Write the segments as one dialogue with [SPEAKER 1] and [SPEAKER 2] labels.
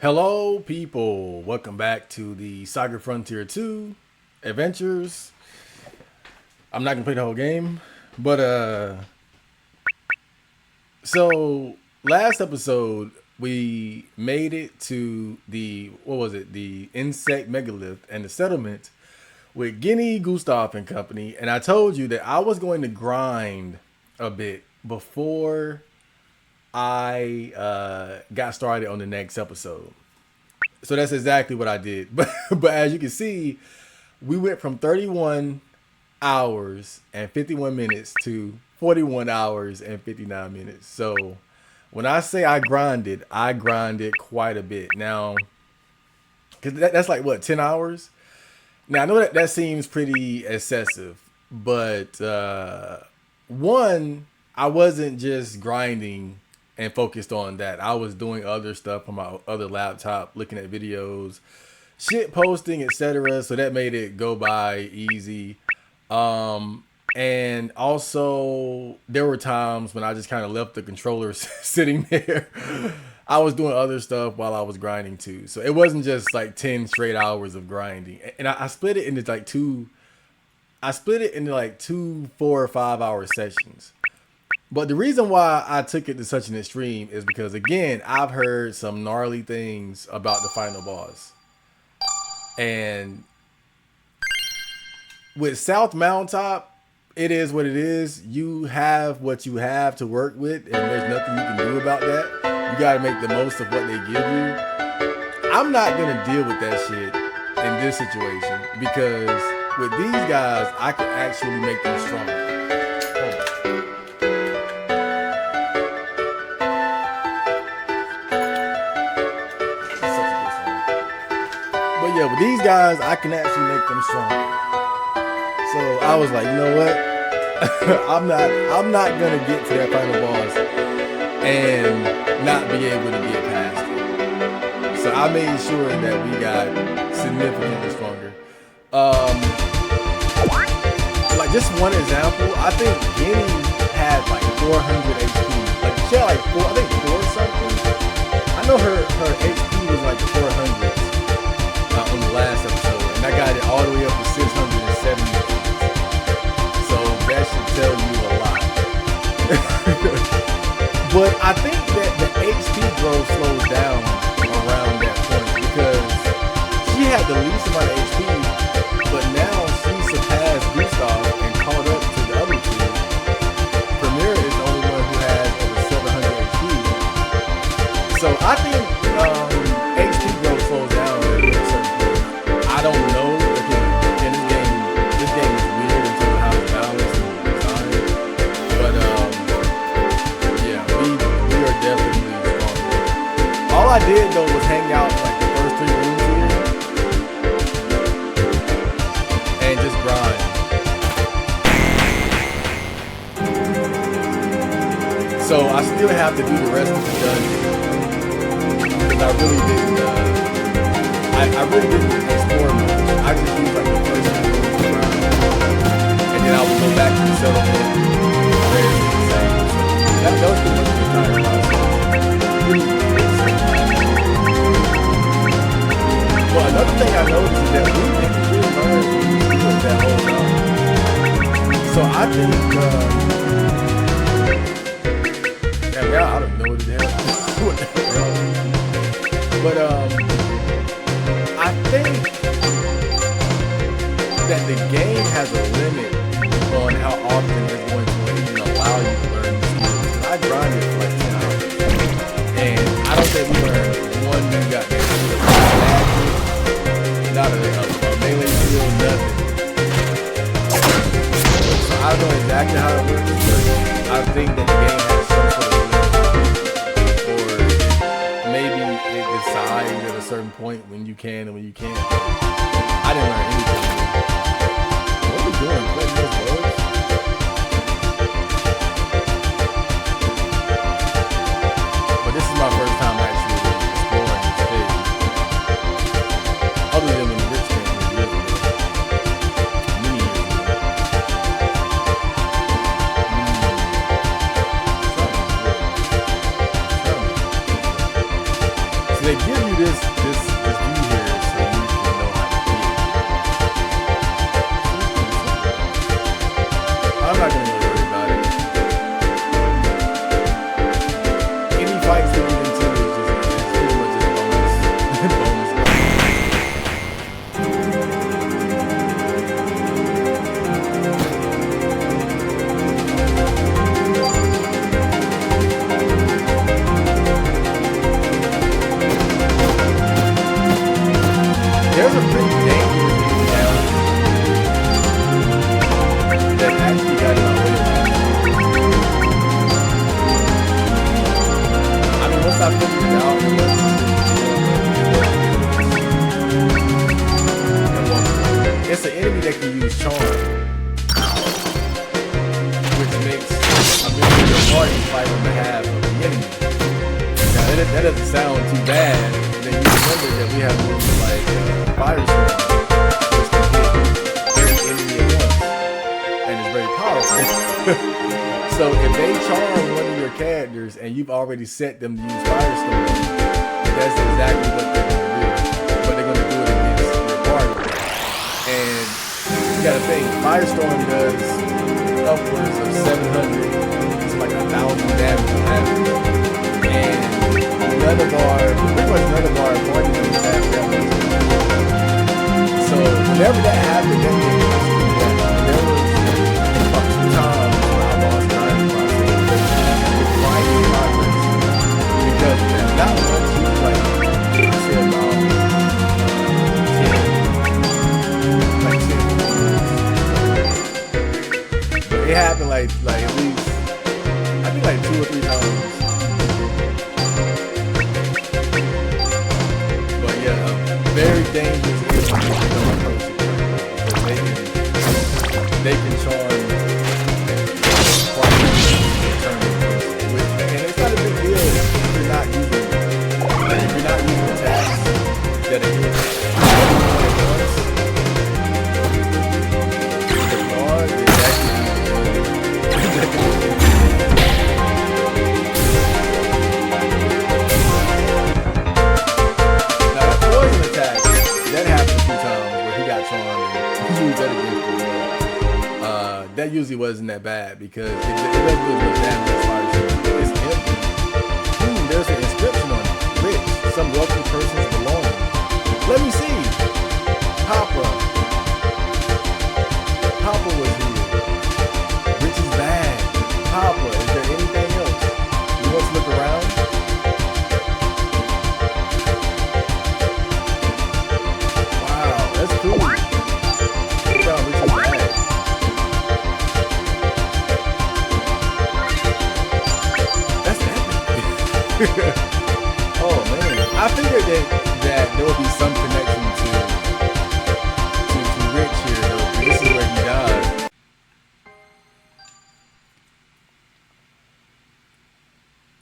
[SPEAKER 1] Hello, people. Welcome back to the SaGa Frontier 2 Adventures. I'm not gonna play the whole game, but so last episode we made it to the the insect megalith and the settlement with Guinea, Gustave, and company. And I told you that I was going to grind a bit before I got started on the next episode. So that's exactly what I did. But as you can see, we went from 31 hours and 51 minutes to 41 hours and 59 minutes. So when I say I grinded quite a bit. Now, because that's like what, 10 hours? Now I know that seems pretty excessive, but one, I wasn't just grinding and focused on that. I was doing other stuff on my other laptop, looking at videos, shit posting, etc. So that made it go by easy. And also there were times when I just kind of left the controller sitting there. I was doing other stuff while I was grinding too. So it wasn't just like 10 straight hours of grinding. And I split it into like two 4 or 5 hour sessions. But the reason why I took it to such an extreme is because, again, I've heard some gnarly things about the final boss. And with South Mountaintop, it is what it is. You have what you have to work with, and there's nothing you can do about that. You got to make the most of what they give you. I'm not going to deal with that shit in this situation because with these guys, I can actually make them stronger. But yeah, with these guys, I can actually make them stronger. So I was like, you know what? I'm not gonna get to that final boss and not be able to get past it. So I made sure that we got significantly stronger. Like just one example, I think Guinea had like 400 HP. Like she had like four something. I know her HP was like 400 on the last episode, and I got it all the way up to 670. So that should tell you a lot. But I think that the HP growth slows down around that point because she had the least amount of HP, but now she surpassed Gustave and caught up to the other two. Premier is the only one who has over 700 HP. So I think HP growth slows down at a certain point. I don't know. Again, this game is weird in terms of how it's balanced and designed. But yeah, we are definitely stronger. All I did though was hang out like the first 3 rooms here and just grind. So I still have to do the rest of the dungeon because I really didn't. I really didn't explore much. I just used like the first 2 rooms to grind, and then I would go back to the settlement. That was pretty much the entire process. Well, another thing I noticed is that we didn't really learn to do it that whole time. So I think, yeah, I don't know what the hell. But I think that the game has a limit on how often it's going to even allow you to learn the skills. I grinded for like 10 hours, and I don't think we learned one new goddamn skill. Not a melee skill, nothing. So I don't know exactly how it works, but I think that the game has some sort of limit, or maybe it decides at a certain point when you can and when you can't. I didn't learn anything. What are we doing? Playing those bugs? But this is my first time actually exploring this stage. Other than when the rich came from years ago. Many years ago. they give you this view here so you can know how to play. I'm not gonna worry about it. Any fights that get into is pretty much just bonus. There's a pretty dangerous game down that actually got it on with it. I mean, once I figured it out, it's an enemy that can use charm, which makes a member of your party fight on behalf of the enemy. Now, that doesn't sound too bad. Then you remember that we have moves like Firestorm, which can hit every enemy at once, and it's very powerful. So if they charm one of your characters and you've already set them to use Firestorm, that's exactly what they're going to do. But they're going to do it against your party. And you got to think, Firestorm does upwards of 700 to like 1,000 damage on average. And pretty much none of our party members have that much. So whenever that happened, that game was there was about 2 times when I lost time process with finding progress because of that. Not much, it was like I said about 10. It happened like at least I think like 2 or 3 times. But yeah, very dangerous if you don't approach it because they can charm quite a and it's not a big deal if you're not using attacks that are good. That usually wasn't that bad because it doesn't do as much damage as far as it's empty. There's an inscription on it. Rich, some wealthy person's belonging. Let me see. Papa was here. Rich is bad. Papa, is there anything else? You want to look around? Wow, that's cool. Look around, Rich is bad. Oh man, I figured that there would be some connection to Rich here though. This is where he died.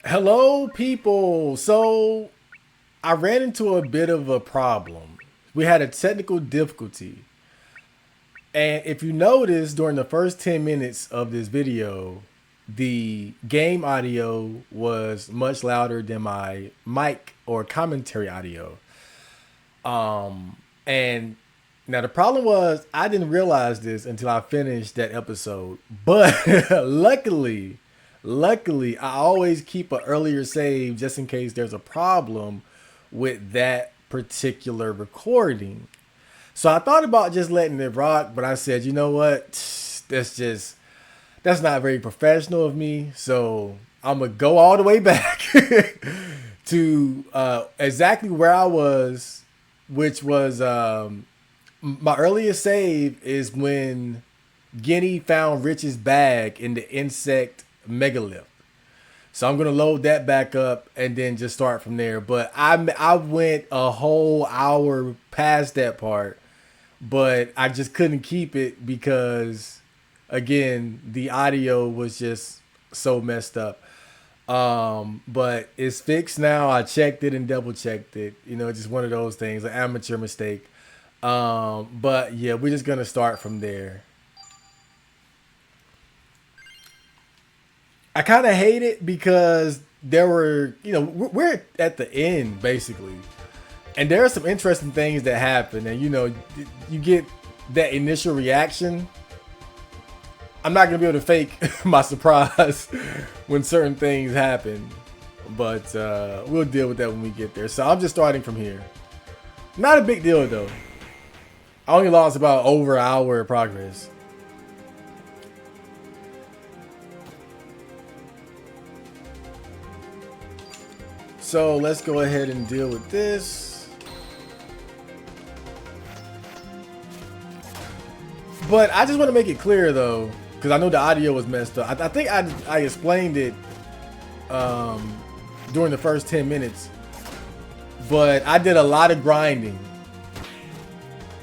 [SPEAKER 1] Hello people, so I ran into a bit of a problem. We had a technical difficulty. And if you notice during the first 10 minutes of this video, the game audio was much louder than my mic or commentary audio. And now the problem was I didn't realize this until I finished that episode. But luckily, I always keep an earlier save just in case there's a problem with that particular recording. So I thought about just letting it rock, but I said, you know what? That's not very professional of me. So I'm going to go all the way back to exactly where I was, which was my earliest save is when Guinea found Rich's bag in the insect megalith. So I'm going to load that back up and then just start from there. But I went a whole hour past that part, but I just couldn't keep it because, again, the audio was just so messed up. But it's fixed now. I checked it and double checked it. You know, just one of those things, an amateur mistake. But yeah, we're just going to start from there. I kind of hate it because there were, you know, we're at the end basically, and there are some interesting things that happen, and you know, you get that initial reaction. I'm not gonna be able to fake my surprise when certain things happen, but we'll deal with that when we get there. So I'm just starting from here. Not a big deal though. I only lost about over an hour of progress. So let's go ahead and deal with this. But I just want to make it clear though, because I know the audio was messed up. I think I explained it during the first 10 minutes. But I did a lot of grinding.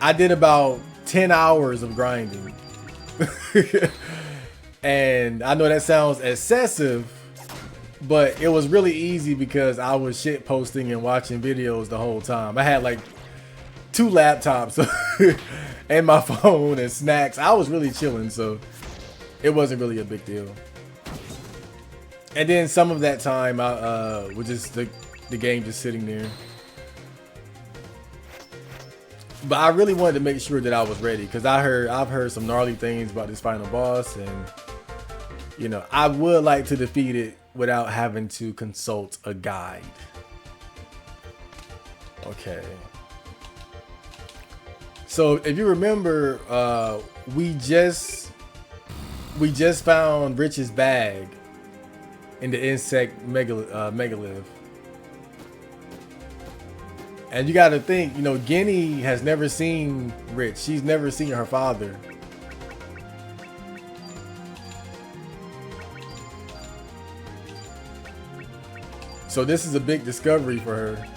[SPEAKER 1] I did about 10 hours of grinding. And I know that sounds excessive, but it was really easy because I was shit posting and watching videos the whole time. I had like 2 laptops and my phone and snacks. I was really chilling, so it wasn't really a big deal. And then some of that time I was just the game just sitting there. But I really wanted to make sure that I was ready because I've heard some gnarly things about this final boss, and you know, I would like to defeat it without having to consult a guide. Okay. So if you remember, we just found Rich's bag in the insect megalith. And you got to think, you know, Guinea has never seen Rich. She's never seen her father. So this is a big discovery for her.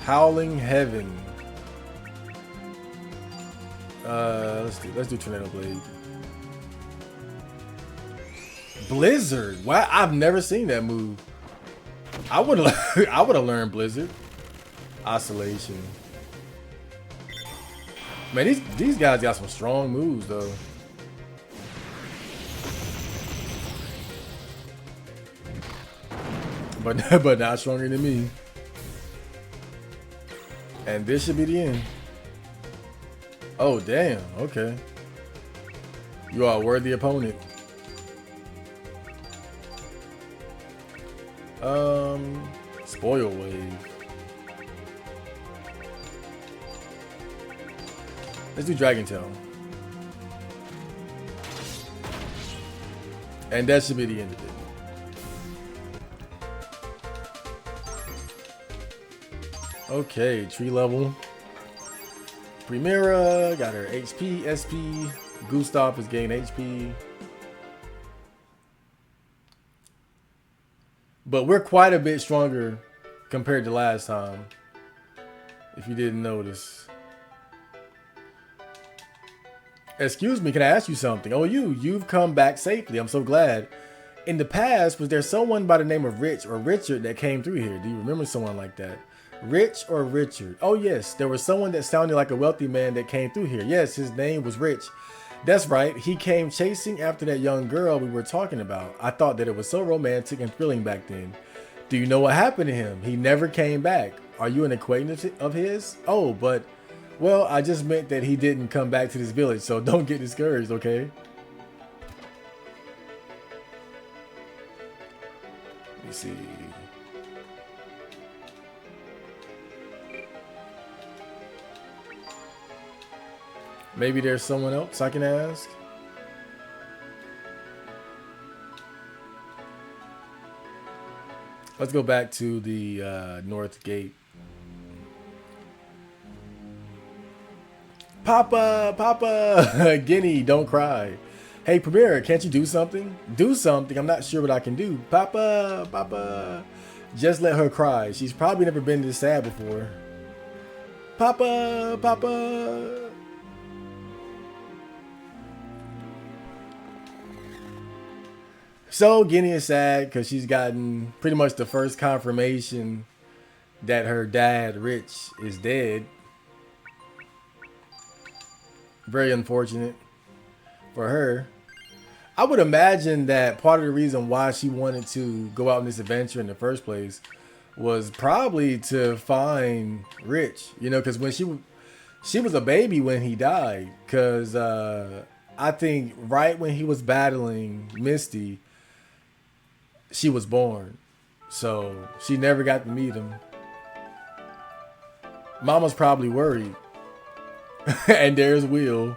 [SPEAKER 1] Howling Heaven. Let's do Tornado Blade. Blizzard. Wow, I've never seen that move. I would have learned Blizzard. Oscillation. Man, these guys got some strong moves though. But not stronger than me. And this should be the end. Oh damn, okay. You are a worthy opponent. Spoil Wave. Let's do Dragon Tail. And that should be the end of it. Okay, tree level. Primera got her HP, SP. Gustave is gaining HP. But we're quite a bit stronger compared to last time, if you didn't notice. Excuse me, can I ask you something? Oh, you've come back safely. I'm so glad. In the past, was there someone by the name of Rich or Richard that came through here? Do you remember someone like that? Rich or Richard? Oh yes, there was someone that sounded like a wealthy man that came through here. Yes, his name was Rich. That's right, he came chasing after that young girl we were talking about. I thought that it was so romantic and thrilling back then. Do you know what happened to him? He never came back. Are you an acquaintance of his? Oh, but, well, I just meant that he didn't come back to this village, so don't get discouraged, okay? Let me see. Maybe there's someone else I can ask. Let's go back to the North Gate. Papa, Guinea, don't cry. Hey, Premier, can't you do something? Do something? I'm not sure what I can do. Papa, just let her cry. She's probably never been this sad before. Papa. So Guinea is sad because she's gotten pretty much the first confirmation that her dad, Rich, is dead. Very unfortunate for her. I would imagine that part of the reason why she wanted to go out on this adventure in the first place was probably to find Rich. You know, because when she was a baby when he died. Because I think right when he was battling Misty, she was born, so she never got to meet him. Mama's probably worried. And there's Will.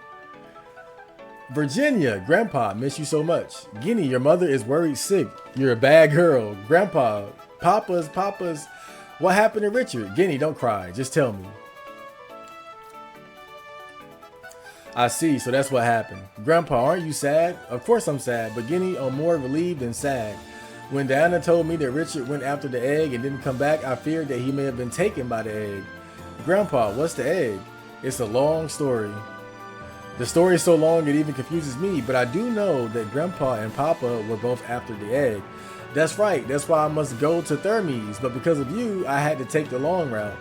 [SPEAKER 1] Virginia, Grandpa, miss you so much. Guinea, your mother is worried sick. You're a bad girl. Grandpa, Papa's. What happened to Richard? Guinea, don't cry. Just tell me. I see, so that's what happened. Grandpa, aren't you sad? Of course I'm sad, but Guinea, I'm more relieved than sad. When Diana told me that Richard went after the egg and didn't come back, I feared that he may have been taken by the egg. Grandpa, what's the egg? It's a long story. The story is so long it even confuses me, but I do know that Grandpa and Papa were both after the egg. That's right, that's why I must go to Thermes, but because of you, I had to take the long route.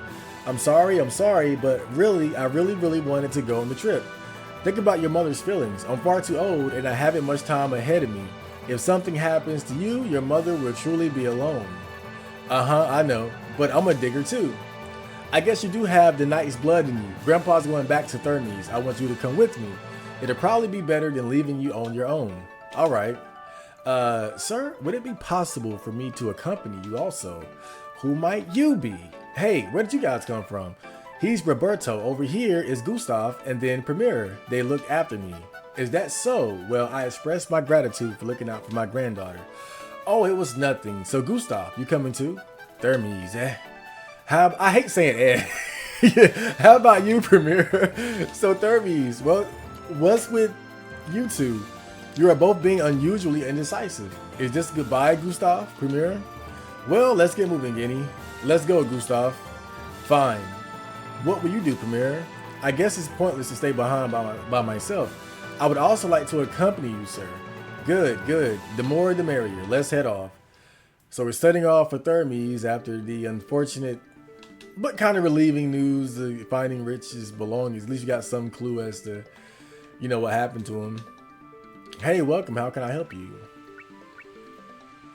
[SPEAKER 1] I'm sorry, but I really wanted to go on the trip. Think about your mother's feelings. I'm far too old and I haven't much time ahead of me. If something happens to you, your mother will truly be alone. I know, but I'm a digger too. I guess you do have the knight's blood in you. Grandpa's going back to Thermes. I want you to come with me. It'll probably be better than leaving you on your own. All right. Sir, would it be possible for me to accompany you also? Who might you be? Hey, where did you guys come from? He's Roberto. Over here is Gustave and then Premier. They look after me. Is that so? Well, I express my gratitude for looking out for my granddaughter. Oh, it was nothing. So Gustave, you coming too? Thermes, eh? I hate saying eh. How about you, Premier? So Thermes, well, what's with you two? You are both being unusually indecisive. Is this goodbye, Gustave, Premier? Well, let's get moving, Guinea. Let's go, Gustave. Fine. What will you do, Premier? I guess it's pointless to stay behind by myself. I would also like to accompany you, sir. Good. The more the merrier. Let's head off. So we're setting off for Thermes after the unfortunate but kind of relieving news of finding Rich's belongings. At least you got some clue as to, what happened to him. Hey, welcome. How can I help you?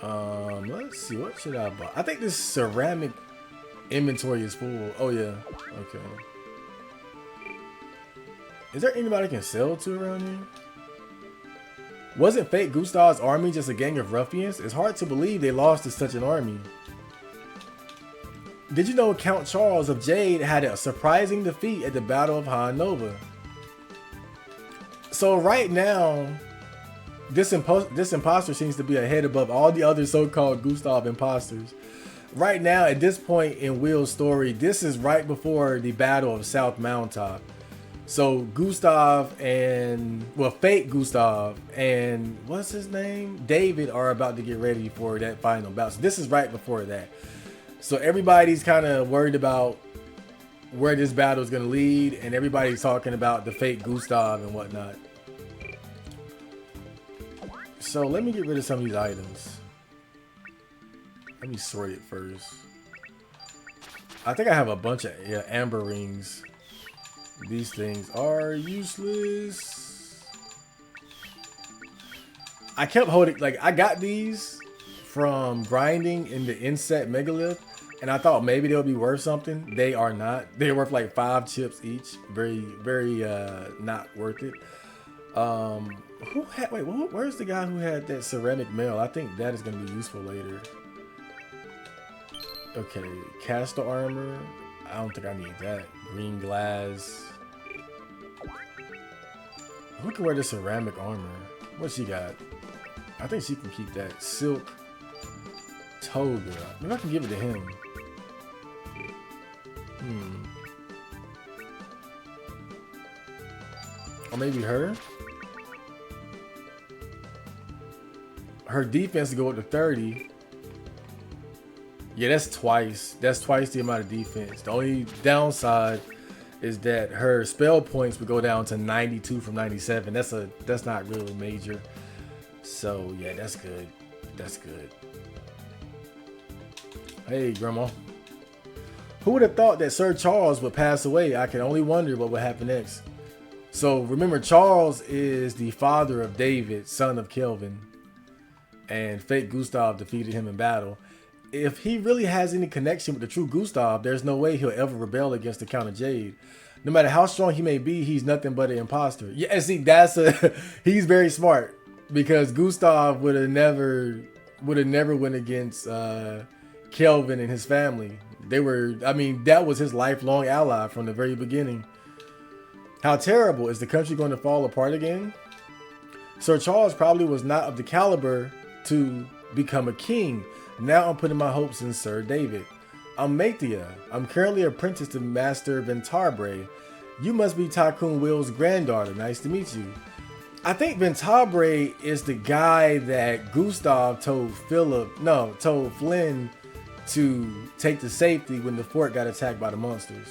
[SPEAKER 1] Let's see. What should I buy? I think this ceramic inventory is full. Oh, yeah. Okay. Is there anybody I can sell to around here? Wasn't fake Gustave's army just a gang of ruffians? It's hard to believe they lost to such an army. Did you know Count Charles of Jade had a surprising defeat at the Battle of Han Nova? So right now, this imposter seems to be a head above all the other so-called Gustave imposters. Right now, at this point in Will's story, this is right before the Battle of South Mountaintop. So Gustave fake Gustave and what's his name? David are about to get ready for that final bout. So this is right before that. So everybody's kind of worried about where this battle is going to lead, and everybody's talking about the fake Gustave and whatnot. So let me get rid of some of these items. Let me sort it first. I think I have a bunch of amber rings. These things are useless. I kept holding, I got these from grinding in the inset megalith, and I thought maybe they'll be worth something. They are not. They're worth like 5 chips each. Very not worth it. Where's the guy who had that ceramic mail? I think that is going to be useful later. Okay, caster armor. I don't think I need that. Green glass. Who can wear the ceramic armor? What she got? I think she can keep that. Silk toga. Maybe I can give it to him. Or maybe her? Her defense to go up to 30. Yeah, that's twice. That's twice the amount of defense. The only downside is that her spell points would go down to 92 from 97. That's not really major. So yeah, that's good. That's good. Hey, Grandma. Who would have thought that Sir Charles would pass away? I can only wonder what would happen next. So remember, Charles is the father of David, son of Kelvin, and fake Gustave defeated him in battle. If he really has any connection with the true Gustave, there's no way he'll ever rebel against the Count of Jade. No matter how strong he may be, he's nothing but an imposter. Yeah, see, he's very smart, because Gustave would have never went against Kelvin and his family. That was his lifelong ally from the very beginning. How terrible. Is the country going to fall apart again? Sir Charles probably was not of the caliber to become a king. Now I'm putting my hopes in Sir David. I'm Mathia. I'm currently apprenticed to Master Ventabre. You must be Tycoon Will's granddaughter. Nice to meet you. I think Ventabre is the guy that Gustave told Flynn to take to safety when the fort got attacked by the monsters.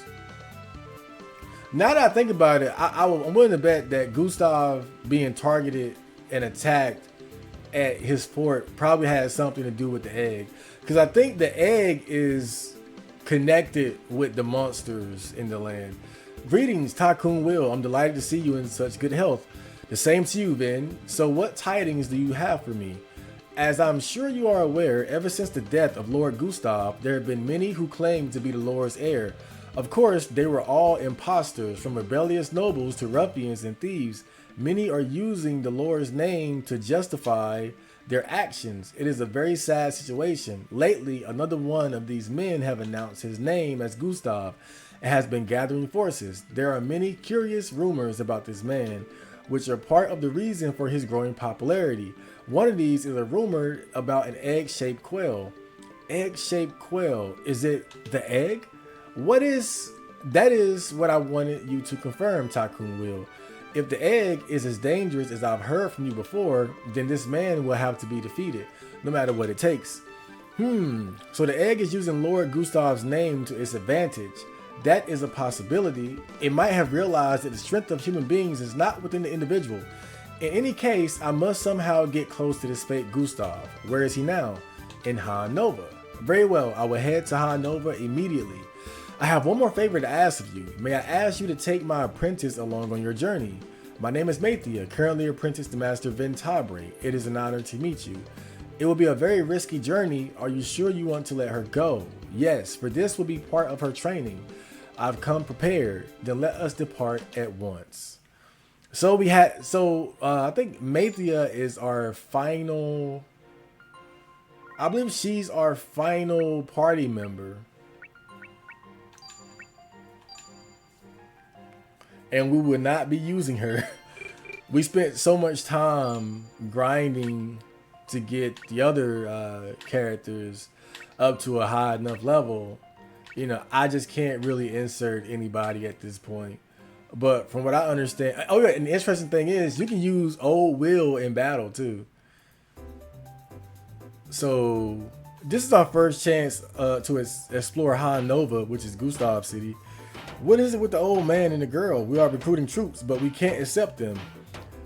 [SPEAKER 1] Now that I think about it, I'm willing to bet that Gustave being targeted and attacked at his fort probably has something to do with the egg. Because I think the egg is connected with the monsters in the land. Greetings, Tycoon Will. I'm delighted to see you in such good health. The same to you, Vin. So what tidings do you have for me? As I'm sure you are aware, ever since the death of Lord Gustave, there have been many who claim to be the Lord's heir. Of course, they were all imposters, from rebellious nobles to ruffians and thieves. Many are using the Lord's name to justify their actions. It is a very sad situation. Lately, another one of these men have announced his name as Gustave and has been gathering forces. There are many curious rumors about this man, which are part of the reason for his growing popularity. One of these is a rumor about an egg-shaped quail. Egg-shaped quail. Is it the egg? That is what I wanted you to confirm, Tycoon Will. If the egg is as dangerous as I've heard from you before, then this man will have to be defeated, no matter what it takes. So the egg is using Lord Gustave's name to its advantage. That is a possibility. It might have realized that the strength of human beings is not within the individual. In any case, I must somehow get close to this fake Gustave. Where is he now? In Hanover. Very well, I will head to Hanover immediately. I have one more favor to ask of you. May I ask you to take my apprentice along on your journey? My name is Mathia, currently apprenticed to Master Ventabre. It is an honor to meet you. It will be a very risky journey. Are you sure you want to let her go? Yes, for this will be part of her training. I've come prepared. Then let us depart at once. So I think Mathia is our final. I believe she's our final party member. And we will not be using her. We spent so much time grinding to get the other characters up to a high enough level. You know, I just can't really insert anybody at this point. But from what I understand, oh yeah, and the interesting thing is you can use Old Will in battle too. So this is our first chance to explore Hanover, which is Gustave City. What is it with the old man and the girl? We are recruiting troops, but we can't accept them.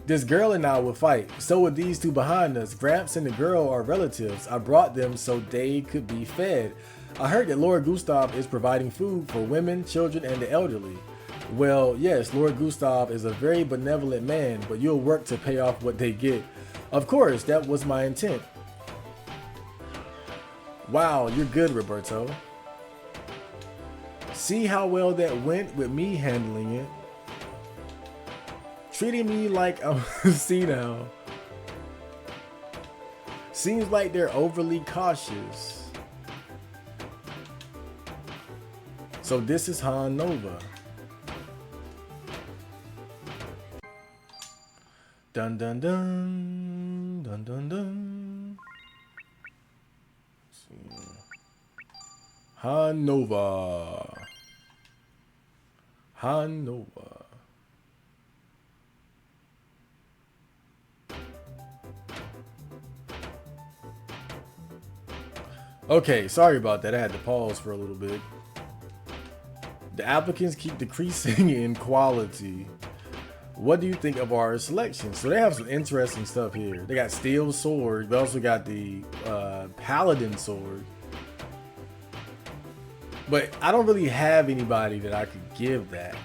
[SPEAKER 1] This girl and I will fight. So would these two behind us. Gramps and the girl are relatives. I brought them so they could be fed. I heard that Lord Gustave is providing food for women, children, and the elderly. Well, yes, Lord Gustave is a very benevolent man, but you'll work to pay off what they get. Of course, that was my intent. Wow, you're good, Roberto. See how well that went with me handling it. Treating me like I'm senile. Seems like they're overly cautious. So this is Hanover. Dun dun dun dun dun dun. Let's see. Hanover. Hanover. Okay, sorry about that. I had to pause for a little bit. The applicants keep decreasing in quality. What do you think of our selection? So they have some interesting stuff here. They got steel sword. They also got the paladin sword. But I don't really have anybody that I could give that.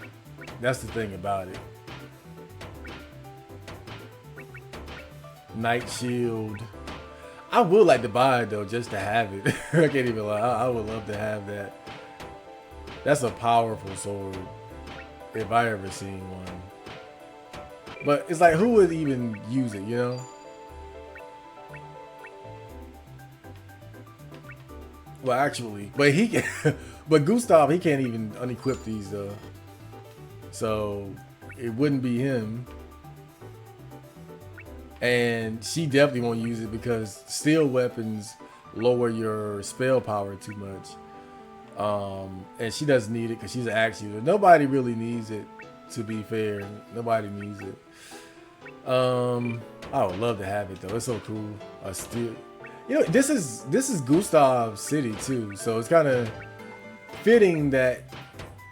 [SPEAKER 1] That's the thing about it. Night Shield. I would like to buy it though, just to have it. I can't even lie. I would love to have that. That's a powerful sword, if I ever seen one. But it's like, who would even use it, you know? Well, actually, but he can. But Gustave, he can't even unequip these though. So it wouldn't be him. And she definitely won't use it because steel weapons lower your spell power too much. And she doesn't need it because she's an axe user. Nobody really needs it, to be fair. Nobody needs it. I would love to have it though. It's so cool. A steel. You know, this is Gustave's city too, so it's kind of fitting that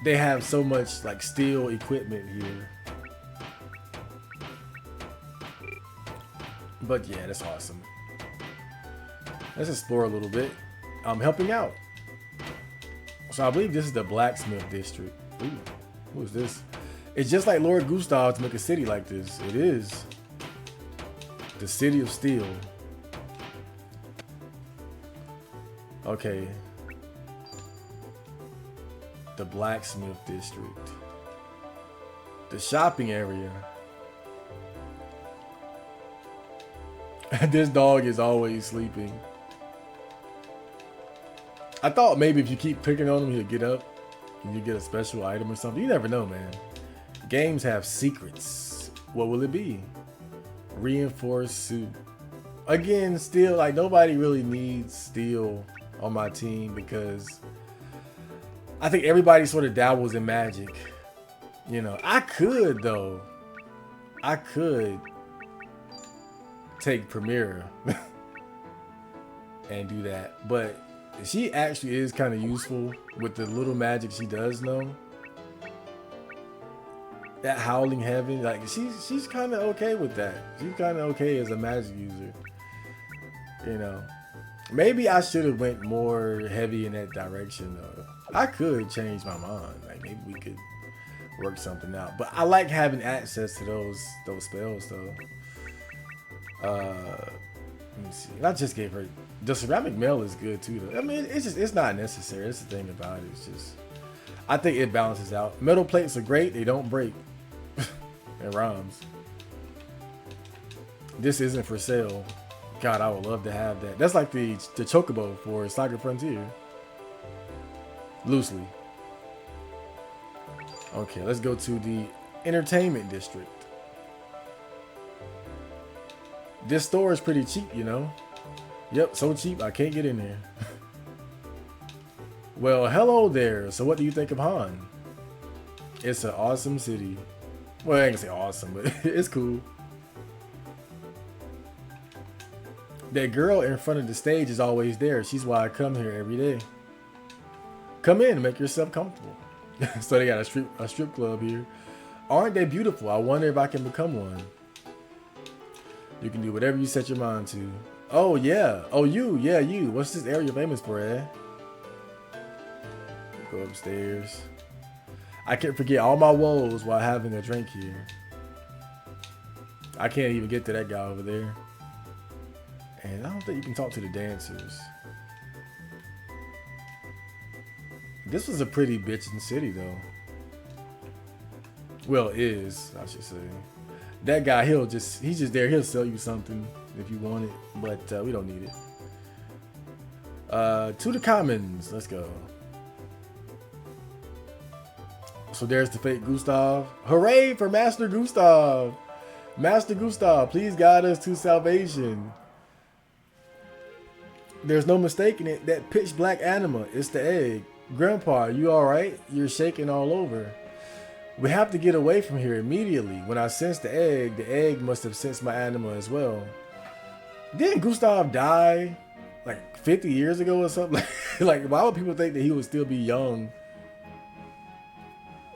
[SPEAKER 1] they have so much like steel equipment here. But yeah, that's awesome. Let's explore a little bit. I'm helping out. So I believe this is the blacksmith district. Ooh, who is this? It's just like Lord Gustave to make a city like this. It is. The City of Steel. Okay. The blacksmith district. The shopping area. This dog is always sleeping. I thought maybe if you keep picking on him, he'll get up and you get a special item or something. You never know, man. Games have secrets. What will it be? Reinforced suit. Again, still, like, nobody really needs steel on my team because I think everybody sort of dabbles in magic. You know, I could though. I could take Premiere and do that, but she actually is kind of useful with the little magic she does know. That Howling Heaven, like she's kind of okay with that. She's kind of okay as a magic user. You know, maybe I should have went more heavy in that direction though. I could change my mind. Like maybe we could work something out. But I like having access to those spells though. Let me see. I just gave her the ceramic mail is good too though. I mean, it's not necessary. That's the thing about it. It's just I think it balances out. Metal plates are great. They don't break. It rhymes. This isn't for sale. God, I would love to have that. That's like the chocobo for SaGa Frontier. Loosely. Okay, let's go to the entertainment district. This store is pretty cheap, you know. Yep, so cheap I can't get in there. Well, hello there. So what do you think of Han? It's an awesome city. Well, I ain't gonna say awesome, but it's cool. That girl in front of the stage is always there. She's why I come here every day. Come in and make yourself comfortable. So they got a strip club here. Aren't they beautiful? I wonder if I can become one. You can do whatever you set your mind to. Oh yeah. Oh you. Yeah, you. What's this area famous for, eh? Go upstairs. I can't forget all my woes while having a drink here. I can't even get to that guy over there. And I don't think you can talk to the dancers. This was a pretty bitchin' city though. Well, is, I should say. That guy, he's just there. He'll sell you something if you want it, but we don't need it. To the commons, let's go. So there's the fake Gustave. Hooray for Master Gustave! Master Gustave, please guide us to salvation. There's no mistaking it. That pitch black anima, it's the egg. Grandpa, you alright? You're shaking all over. We have to get away from here immediately. When I sensed the egg must have sensed my anima as well. Didn't Gustave die like 50 years ago or something? Like, why would people think that he would still be young?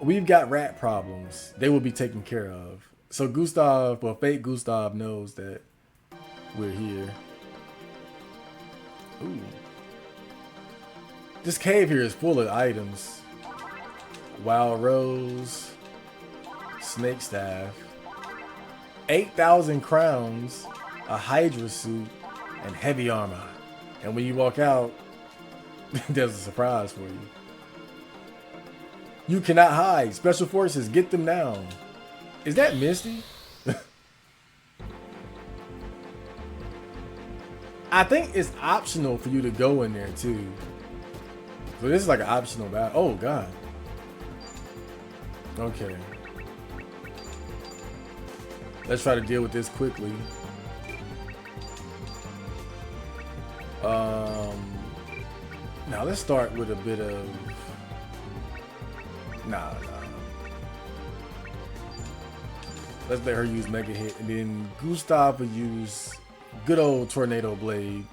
[SPEAKER 1] We've got rat problems. They will be taken care of. So Gustave, well, fake Gustave knows that we're here. Ooh. This cave here is full of items. Wild Rose. Snake Staff. 8,000 crowns. a Hydra suit, and heavy armor. And when you walk out, there's a surprise for you. You cannot hide. Special forces, get them down. Is that Misty? I think it's optional for you to go in there too. So this is like an optional battle. Oh god. Okay. Let's try to deal with this quickly. Now let's start with a bit of nah. Let's let her use Mega Hit, and then Gustave will use good old Tornado Blade.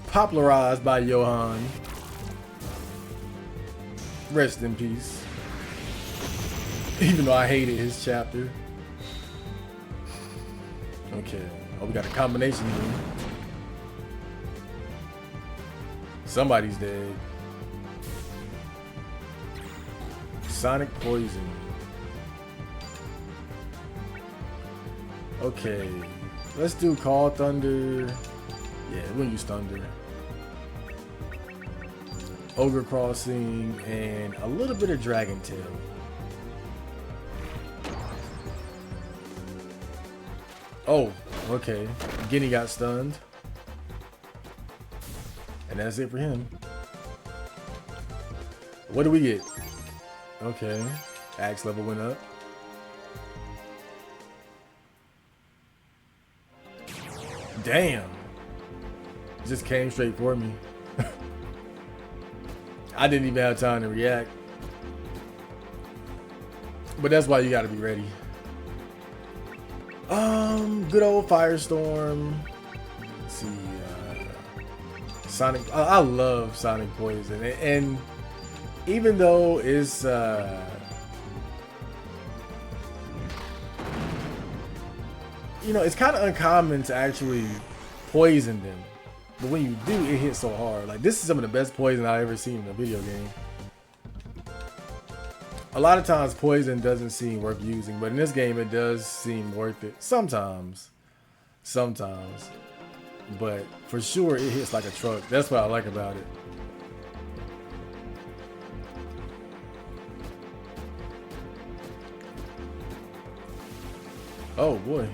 [SPEAKER 1] Popularized by Johan. Rest in peace. Even though I hated his chapter. Okay. Oh, we got a combination here. Somebody's dead. Sonic Poison. Okay. Let's do Call Thunder. Yeah, we'll use Thunder. Ogre Crossing and a little bit of Dragon Tail. Oh, okay. Guinea got stunned. And that's it for him. What do we get? Okay. Axe level went up. Damn. Just came straight for me. I didn't even have time to react. But that's why you gotta be ready. Good old Firestorm. Let's see, Sonic. I love Sonic Poison, and even though it's you know, it's kind of uncommon to actually poison them, but when you do, it hits so hard. Like, this is some of the best poison I've ever seen in a video game. A lot of times poison doesn't seem worth using, but in this game it does seem worth it. Sometimes. But for sure it hits like a truck. That's what I like about it. Oh boy.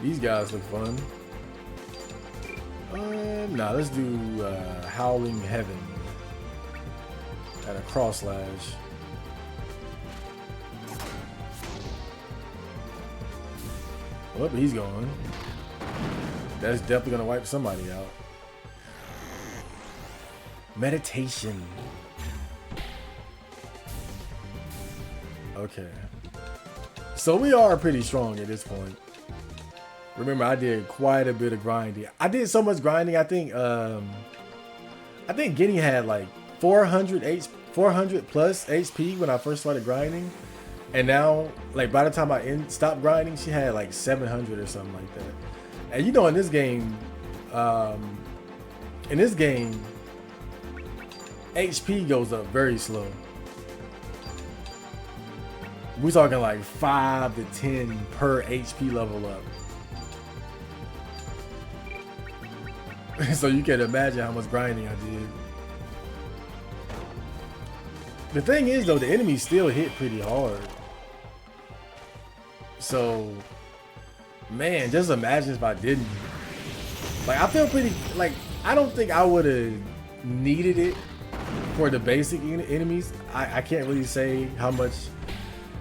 [SPEAKER 1] These guys look fun. Nah, let's do Howling Heaven. At a cross slash. Oh, he's gone. That's definitely gonna wipe somebody out. Meditation. Okay. So we are pretty strong at this point. Remember, I did quite a bit of grinding. I did so much grinding. I think Guinea had like 400 plus HP when I first started grinding, and now, like, by the time I stopped grinding, she had like 700 or something like that. And you know, in this game, HP goes up very slow. We're talking like 5 to 10 per HP level up. So you can imagine how much grinding I did. The thing is, though, the enemies still hit pretty hard. So, man, just imagine if I didn't. Like, I feel pretty, like, I don't think I would have needed it for the basic enemies. I can't really say how much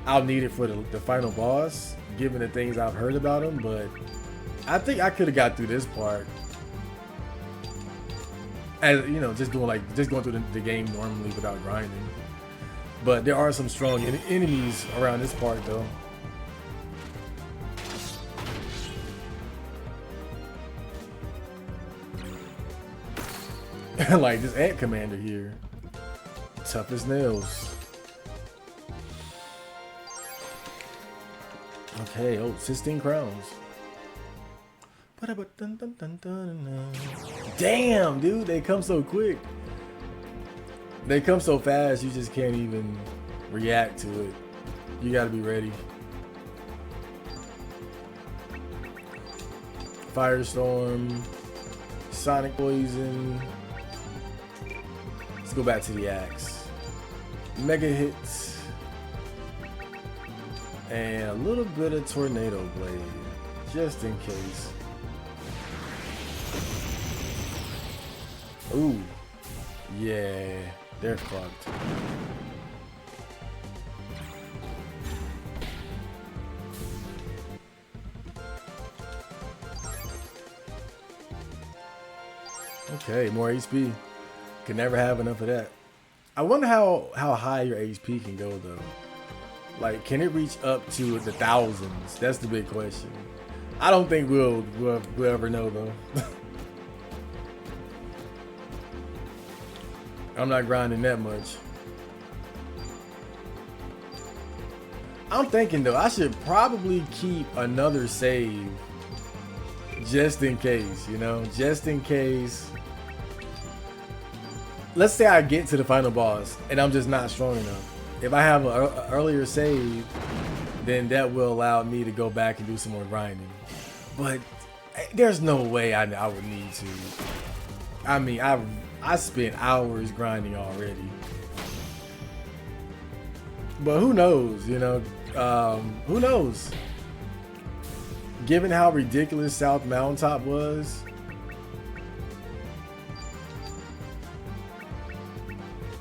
[SPEAKER 1] I'll need it for the final boss, given the things I've heard about him, but I think I could have got through this part. As, you know, just going through the game normally without grinding. But there are some strong enemies around this part, though. Like this ant commander here. Tough as nails. Okay, oh, 16 crowns. Damn, dude, they come so quick. They come so fast, you just can't even react to it. You gotta be ready. Firestorm, Sonic Poison. Let's go back to the axe. Mega Hits. And a little bit of Tornado Blade, just in case. Ooh. Yeah, they're fucked. Okay, more HP. Can never have enough of that. I wonder how high your HP can go though. Like, can it reach up to the thousands? That's the big question. I don't think we'll ever know though. I'm not grinding that much. I'm thinking though, I should probably keep another save just in case, you know, just in case. Let's say I get to the final boss and I'm just not strong enough. If I have an earlier save, then that will allow me to go back and do some more grinding. But there's no way I would need to. I mean, I spent hours grinding already. But who knows, you know? Who knows? Given how ridiculous South Mountaintop was,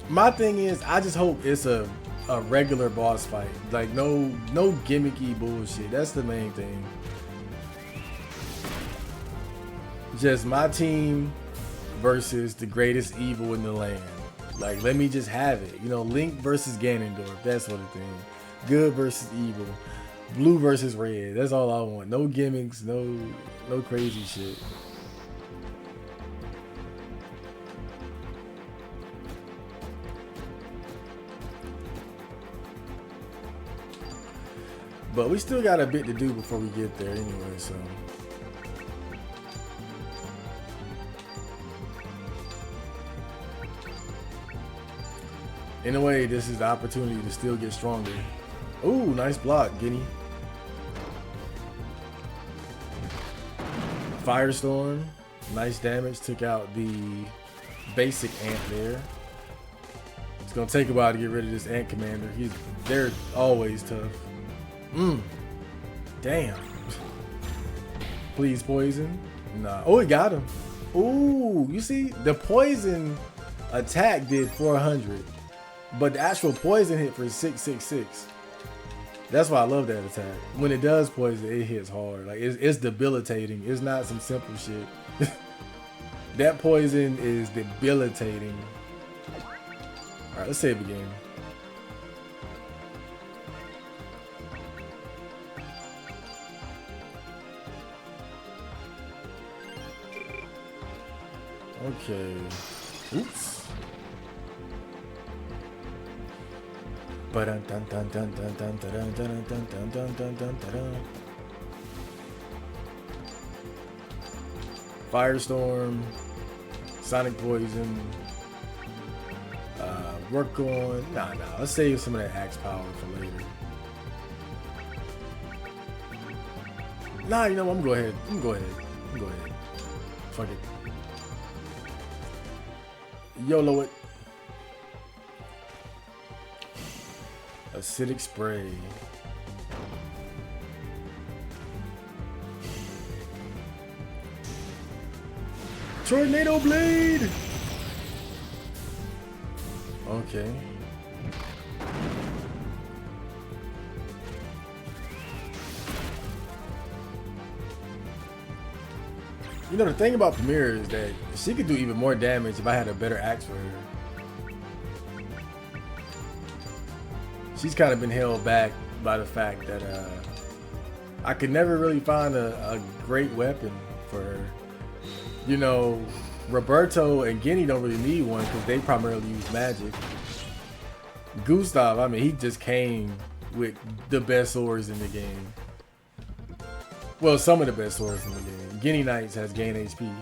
[SPEAKER 1] my thing is, I just hope it's a regular boss fight. Like, no gimmicky bullshit. That's the main thing. Just my team versus the greatest evil in the land. Like, let me just have it. You know, Link versus Ganondorf, that sort of thing. Good versus evil. Blue versus red. That's all I want. No gimmicks, no crazy shit. But we still got a bit to do before we get there anyway, so. In a way, this is the opportunity to still get stronger. Ooh, nice block, Guinea. Firestorm, nice damage. Took out the basic ant there. It's gonna take a while to get rid of this ant commander. They're always tough. Damn. Please poison. Nah. Oh, it got him. Ooh, you see, the poison attack did 400. But the actual poison hit for 666. That's why I love that attack. When it does poison, it hits hard. Like, it's debilitating. It's not some simple shit. That poison is debilitating. All right, let's save the game. Okay. Oops. Firestorm, Sonic Poison. Work on. Nah. Let's save some of that axe power for later. Nah, you know what? I'm gonna go ahead. Fuck it. YOLO it. Acidic spray. Tornado blade. Okay. You know, the thing about Premier is that she could do even more damage if I had a better axe for her. She's kind of been held back by the fact that I could never really find a great weapon for her. You know, Roberto and Guinea don't really need one because they primarily use magic. Gustave, I mean, he just came with the best swords in the game. Well, some of the best swords in the game. Guinea Knights has gained HP.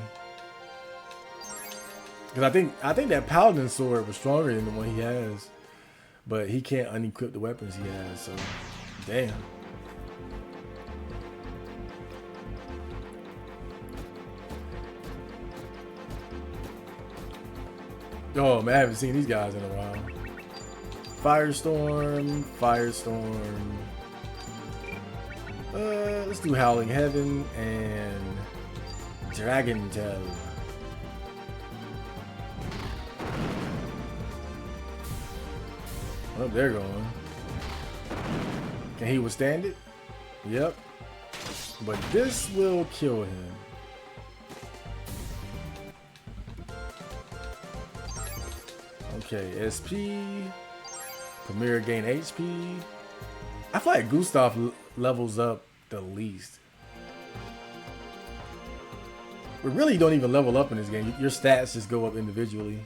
[SPEAKER 1] Because I think that Paladin sword was stronger than the one he has. But he can't unequip the weapons he has, so damn. Oh man, I haven't seen these guys in a while. Firestorm, Firestorm. Let's do Howling Heaven and Dragon Tail. Oh, they're going. Can he withstand it? Yep. But this will kill him. Okay, SP. Premier gain HP. I feel like Gustave levels up the least. We really don't even level up in this game. Your stats just go up individually.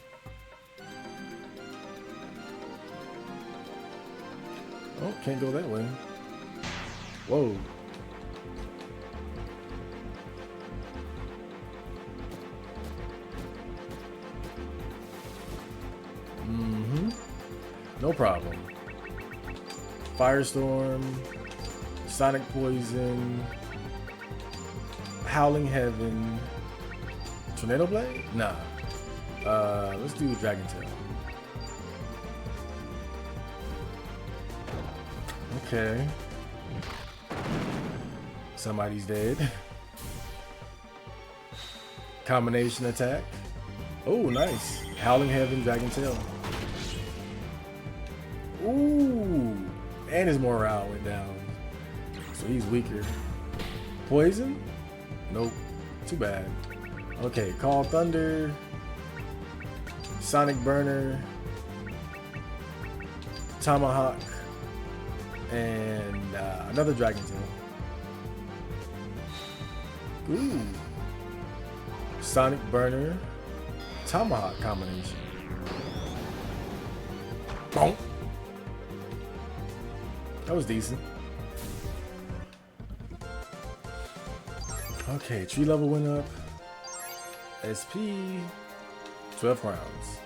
[SPEAKER 1] Oh, can't go that way. Whoa. No problem. Firestorm, Sonic Poison, Howling Heaven, Tornado Blade? Nah. Let's do Dragon Tail. Okay. Somebody's dead. Combination attack. Oh, nice. Howling Heaven, Dragon Tail. Ooh. And his morale went down. So he's weaker. Poison? Nope. Too bad. Okay, Call Thunder. Sonic Burner. Tomahawk. And another Dragon Tail. Ooh. Sonic Burner. Tomahawk combination. Bonk. That was decent. Okay, tree level went up. SP, 12 rounds.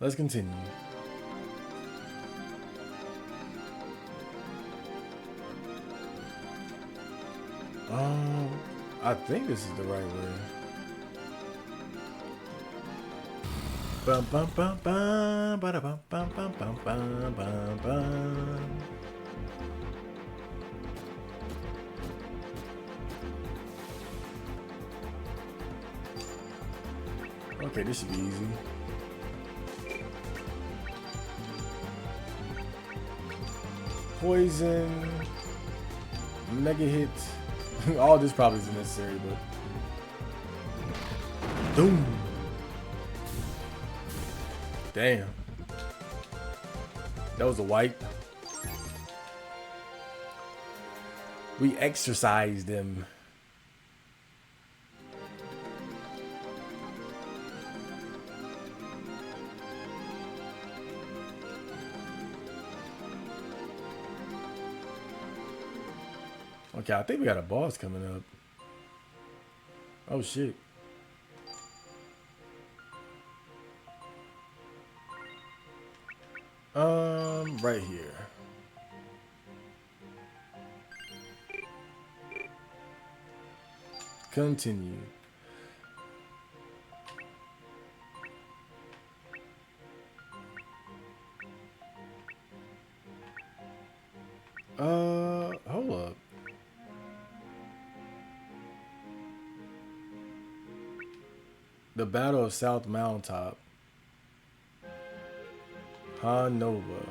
[SPEAKER 1] Let's continue. I think this is the right way. Bum bum bum bum bada bum bum bum bum bum bum bum. Okay, this should be easy. Poison, mega hit. All this probably isn't necessary, but boom. Damn. That was a wipe. We exercised them. Okay, I think we got a boss coming up. Oh shit. Right here. Continue. Hold up. The Battle of South Mountaintop. Hanova.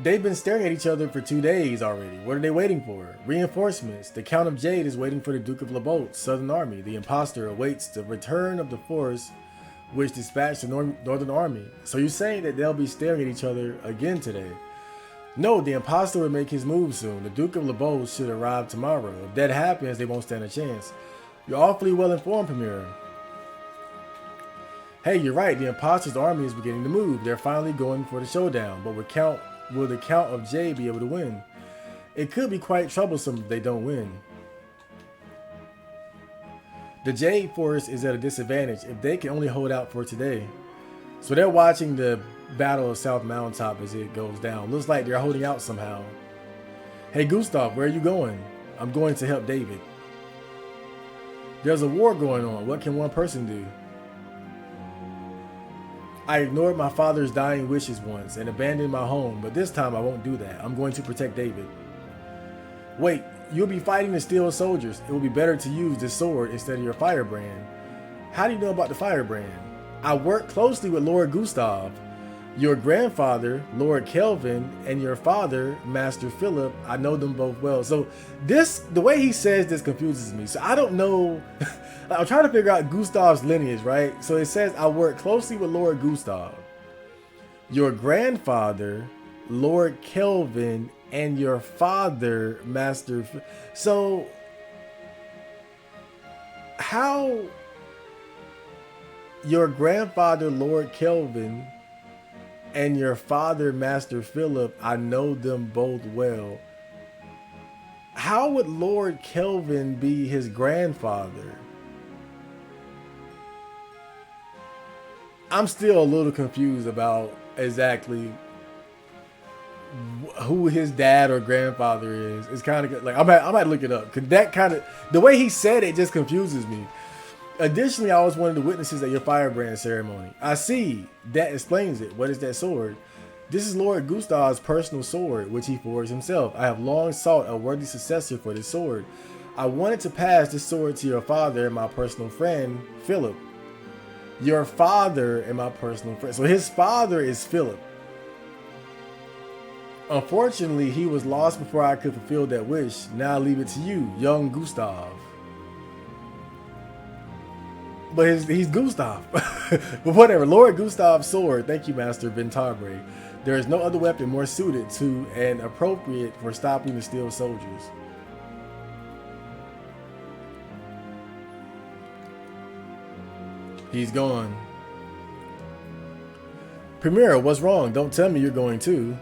[SPEAKER 1] They've been staring at each other for 2 days already. What are they waiting for? Reinforcements. The Count of Jade is waiting for the Duke of Labote's Southern Army. The imposter awaits the return of the force which dispatched the Northern Army. So you're saying that they'll be staring at each other again today? No, the imposter will make his move soon. The Duke of Labote should arrive tomorrow. If that happens, they won't stand a chance. You're awfully well informed, Premier. Hey, you're right. The imposter's army is beginning to move. They're finally going for the showdown. But will the Count of Jade be able to win? It could be quite troublesome if they don't win. The Jade Force is at a disadvantage if they can only hold out for today. So they're watching the Battle of South Mountaintop as it goes down. Looks like they're holding out somehow. Hey, Gustave, where are you going? I'm going to help David. There's a war going on. What can one person do? I ignored my father's dying wishes once and abandoned my home, but this time I won't do that. I'm going to protect David. Wait, you'll be fighting the steel soldiers. It will be better to use this sword instead of your firebrand. How do you know about the firebrand? I work closely with Lord Gustave. Your grandfather, Lord Kelvin, and your father, Master Philip, I know them both well. So the way he says this confuses me. So I don't know. I'm trying to figure out Gustave's lineage, right? So it says, I work closely with Lord Gustave. Your grandfather, Lord Kelvin, and your father, Master. So how your grandfather, Lord Kelvin, and your father, Master Philip, I know them both well. How would Lord Kelvin be his grandfather? I'm still a little confused about exactly who his dad or grandfather is. It's kind of like I might look it up, because that kind of, the way he said it just confuses me. Additionally, I was one of the witnesses at your firebrand ceremony. I see. That explains it. What is that sword? This is Lord Gustave's personal sword, which he forged himself. I have long sought a worthy successor for this sword. I wanted to pass this sword to your father and my personal friend, Philip. Your father and my personal friend. So his father is Philip. Unfortunately, he was lost before I could fulfill that wish. Now I leave it to you, young Gustave. But he's Gustave. But whatever. Lord Gustave's sword. Thank you, Master Ventabre. There is no other weapon more suited to and appropriate for stopping the steel soldiers. He's gone. Premier, what's wrong? Don't tell me you're going too.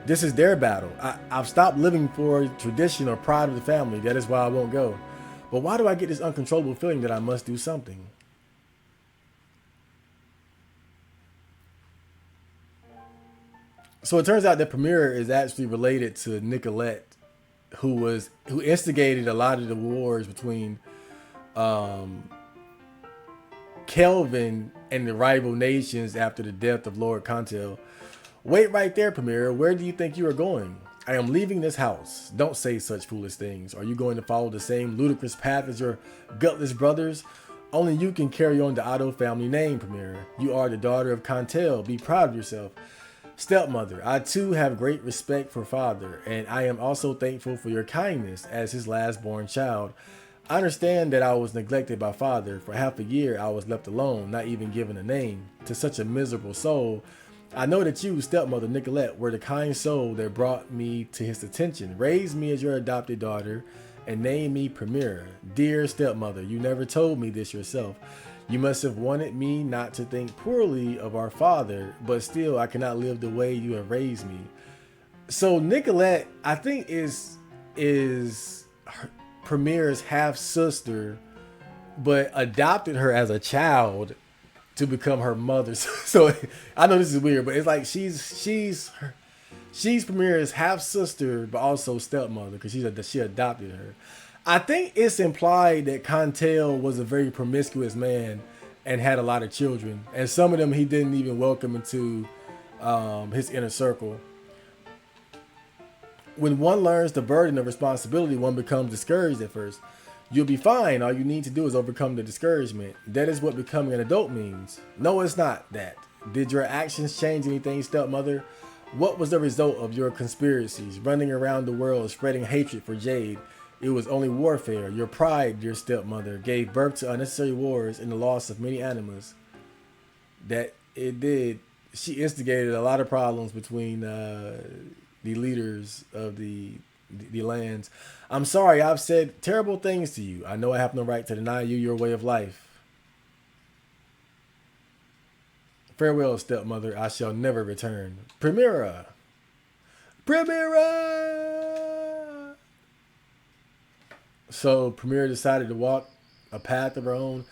[SPEAKER 1] This is their battle. I've stopped living for tradition or pride of the family. That is why I won't go. But why do I get this uncontrollable feeling that I must do something? So it turns out that Premier is actually related to Nicolette, who instigated a lot of the wars between Kelvin and the rival nations after the death of Lord Contel. Wait right there, Premier. Where do you think you are going? I am leaving this house. Don't say such foolish things. Are you going to follow the same ludicrous path as your gutless brothers? Only you can carry on the Otto family name, Premier. You are the daughter of Contel. Be proud of yourself. Stepmother, I too have great respect for father, and I am also thankful for your kindness as his last born child. I understand that I was neglected by father. For half a year I was left alone, not even given a name, to such a miserable soul. I know that you, stepmother Nicolette, were the kind soul that brought me to his attention, raised me as your adopted daughter, and named me Premier. Dear stepmother, you never told me this yourself. You must have wanted me not to think poorly of our father, but still I cannot live the way you have raised me. So Nicolette, I think, is Premier's half sister, but adopted her as a child to become her mother. So I know this is weird, but it's like she's Premier's half sister, but also stepmother, because she adopted her. I think it's implied that Contel was a very promiscuous man and had a lot of children, and some of them he didn't even welcome into his inner circle. When one learns the burden of responsibility, one becomes discouraged at first. You'll be fine. All you need to do is overcome the discouragement. That is what becoming an adult means. No, it's not that. Did your actions change anything, stepmother? What was the result of your conspiracies, running around the world spreading hatred for Jade? It was only warfare. Your pride, dear stepmother, gave birth to unnecessary wars and the loss of many animals. That it did. She instigated a lot of problems between the leaders of the lands. I'm sorry I've said terrible things to you. I know I have no right to deny you your way of life. Farewell, stepmother. I shall never return. Primera! So Premier decided to walk a path of her own.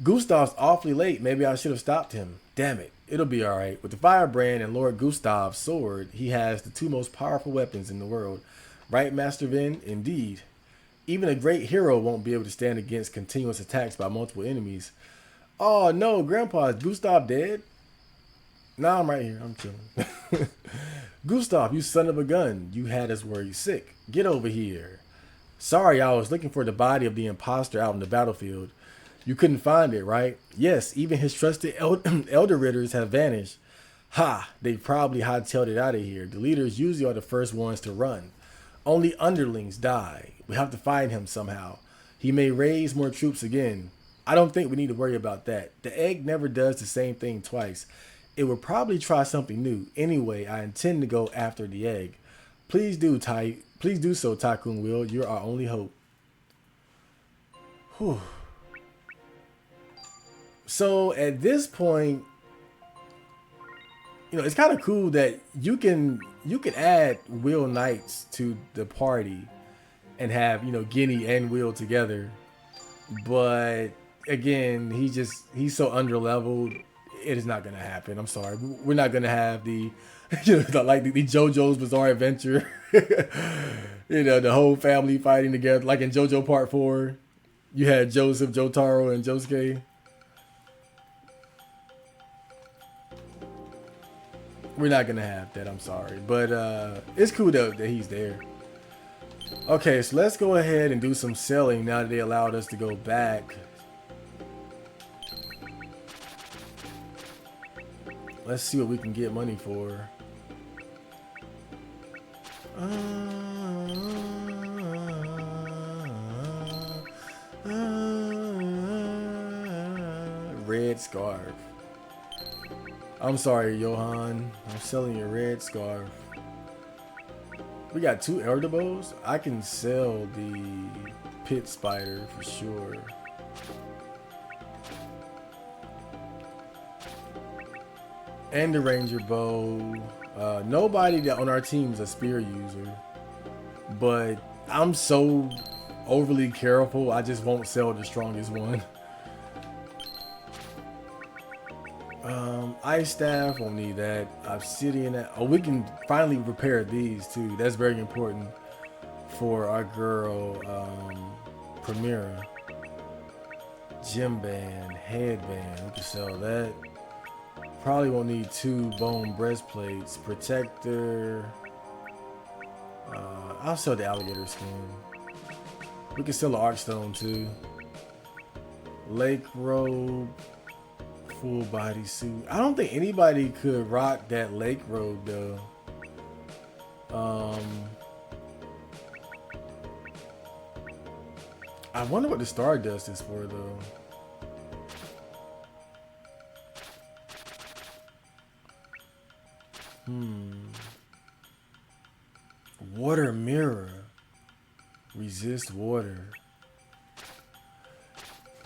[SPEAKER 1] Gustave's awfully late. Maybe I should have stopped him. Damn it. It'll be alright. With the firebrand and Lord Gustave's sword, he has the two most powerful weapons in the world. Right, Master Vin? Indeed. Even a great hero won't be able to stand against continuous attacks by multiple enemies. Oh no, Grandpa, is Gustave dead? Nah, I'm right here. I'm chilling. Gustave, you son of a gun. You had us worried sick. Get over here. Sorry, I was looking for the body of the imposter out in the battlefield. You couldn't find it, right? Yes, even his trusted elder ridders have vanished. Ha! They probably hightailed it out of here. The leaders usually are the first ones to run. Only underlings die. We have to find him somehow. He may raise more troops again. I don't think we need to worry about that. The egg never does the same thing twice. It will probably try something new. Anyway, I intend to go after the egg. Please do, Please do so, Tycoon Will. You're our only hope. Whew. So at this point, you know, it's kind of cool that you can add Will Knights to the party and have, you know, Guinea and Will together. But again, he's so underleveled. It is not gonna happen. I'm sorry. We're not gonna have the, you know, like the JoJo's Bizarre Adventure. You know, the whole family fighting together, like in JoJo Part 4. You had Joseph, Jotaro, and Josuke. We're not gonna have that. I'm sorry, but it's cool that he's there. Okay, so let's go ahead and do some selling now that they allowed us to go back. Let's see what we can get money for. Red scarf. I'm sorry, Johan. I'm selling your red scarf. We got 2 elder bows. I can sell the pit spider for sure. And the ranger bow. Nobody that on our team is a spear user, but I'm so overly careful. I just won't sell the strongest one. Ice staff, won't need that. Obsidian. Oh, we can finally repair these too. That's very important for our girl, Primera. Gem band, headband. We can sell that. Probably won't need 2 bone breastplates. Protector. I'll sell the alligator skin. We can sell the archstone too. Lake robe. Full body suit. I don't think anybody could rock that lake robe though. I wonder what the Stardust is for though. Water mirror. Resist water.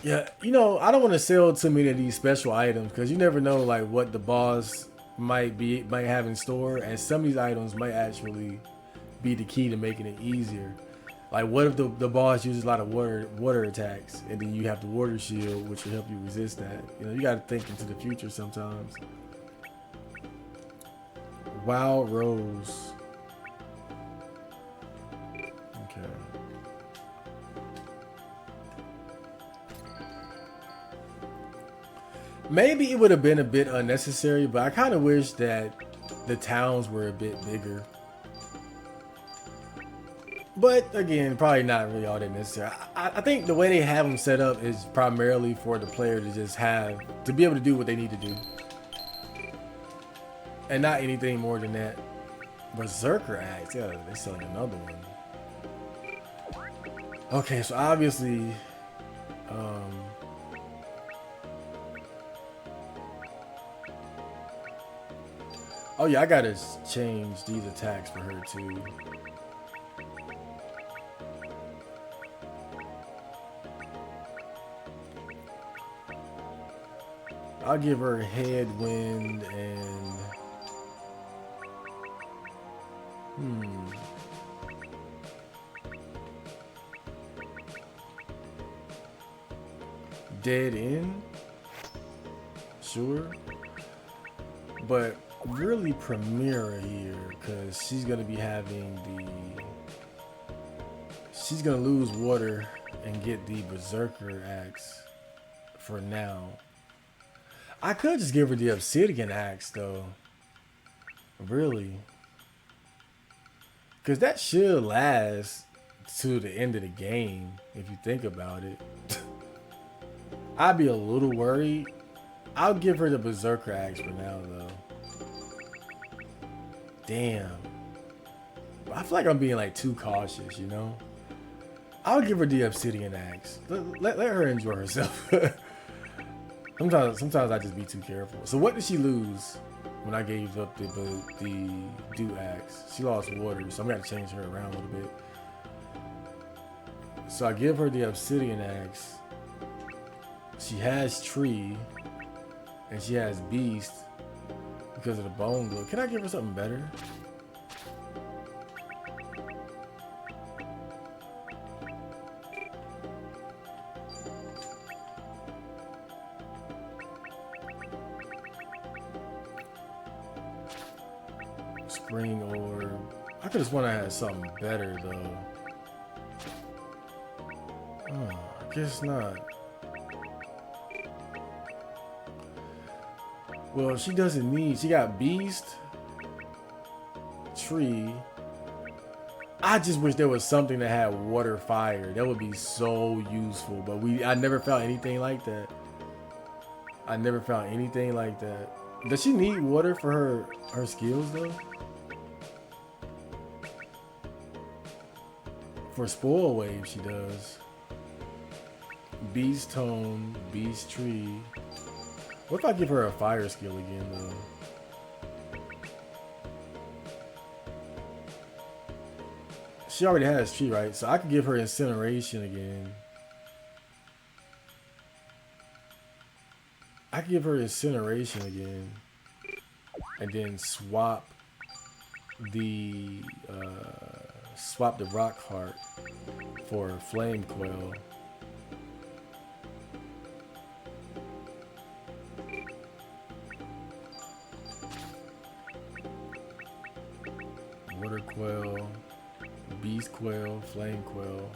[SPEAKER 1] Yeah, you know, I don't want to sell too many of these special items because you never know like what the boss might have in store, and some of these items might actually be the key to making it easier. Like what if the boss uses a lot of water attacks, and then you have the water shield, which will help you resist that. You know, you got to think into the future sometimes. Wild Rose. Okay. Maybe it would have been a bit unnecessary, but I kind of wish that the towns were a bit bigger. But again, probably not really all that necessary. I think the way they have them set up is primarily for the player to just to be able to do what they need to do. And not anything more than that. Berserker Axe, yeah, they're selling another one. Okay, so obviously, oh yeah, I gotta change these attacks for her too. I'll give her headwind and dead end. Sure. but really Premiere here, because she's gonna be having she's gonna lose water and get the Berserker axe for now. I could just give her the Obsidian axe though. Really. Because that should last to the end of the game, if you think about it. I'd be a little worried. I'll give her the Berserker axe for now though. Damn. I feel like I'm being like too cautious, you know? I'll give her the Obsidian axe. Let her enjoy herself. Sometimes I just be too careful. So what did she lose when I gave up the dew axe? She lost water, so I'm gonna change her around a little bit. So I give her the Obsidian axe. She has tree, and she has beast because of the bone glue. Can I give her something better? Spring orb. I could just want to have something better though. Oh, I guess not. Well, she doesn't need. She got beast, tree. I just wish there was something that had water, fire. That would be so useful. But I never found anything like that. I never found anything like that. Does she need water for her skills though? For spoil wave, she does. Beast tone, beast tree. What if I give her a fire skill again though? She already has tree, right? So I could give her incineration again. I could give her incineration again, and then swap the rock heart for flame coil. Water quail, beast quail, flame quail.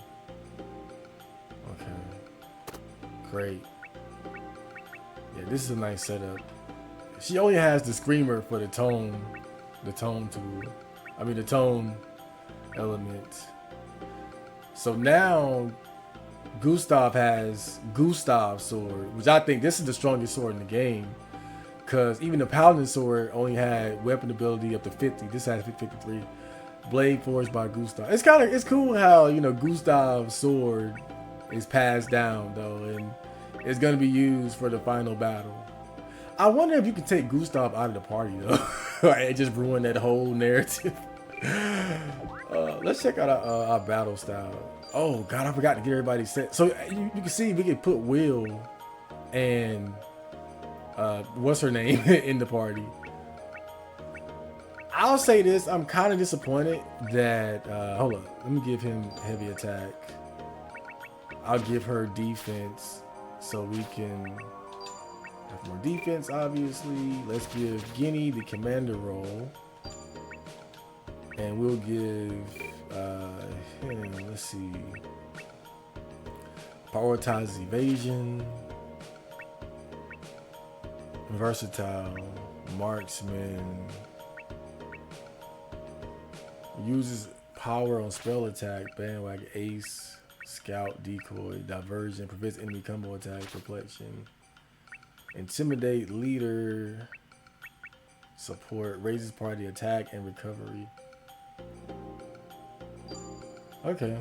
[SPEAKER 1] Okay, great. Yeah, this is a nice setup. She only has the screamer for the tone tool. I mean the tone element. So now Gustave has Gustave's sword, which I think this is the strongest sword in the game. Because even the Paladin sword only had weapon ability up to 50. This has 53. Blade forged by Gustave. It's cool how, you know, Gustave's sword is passed down though, and it's gonna be used for the final battle. I wonder if you could take Gustave out of the party though. It just ruined that whole narrative. Let's check out our battle style. Oh god, I forgot to get everybody set. So you can see we can put Will and what's her name in the party. I'll say this, I'm kind of disappointed that hold up, let me give him heavy attack. I'll give her defense so we can have more defense, obviously. Let's give Guinea the commander role, and we'll give him, let's see, prioritize evasion, versatile, marksman, uses power on spell attack, bandwagon, ace, scout, decoy, diversion, prevents enemy combo attack, perplexion, intimidate, leader, support, raises party attack and recovery. Okay.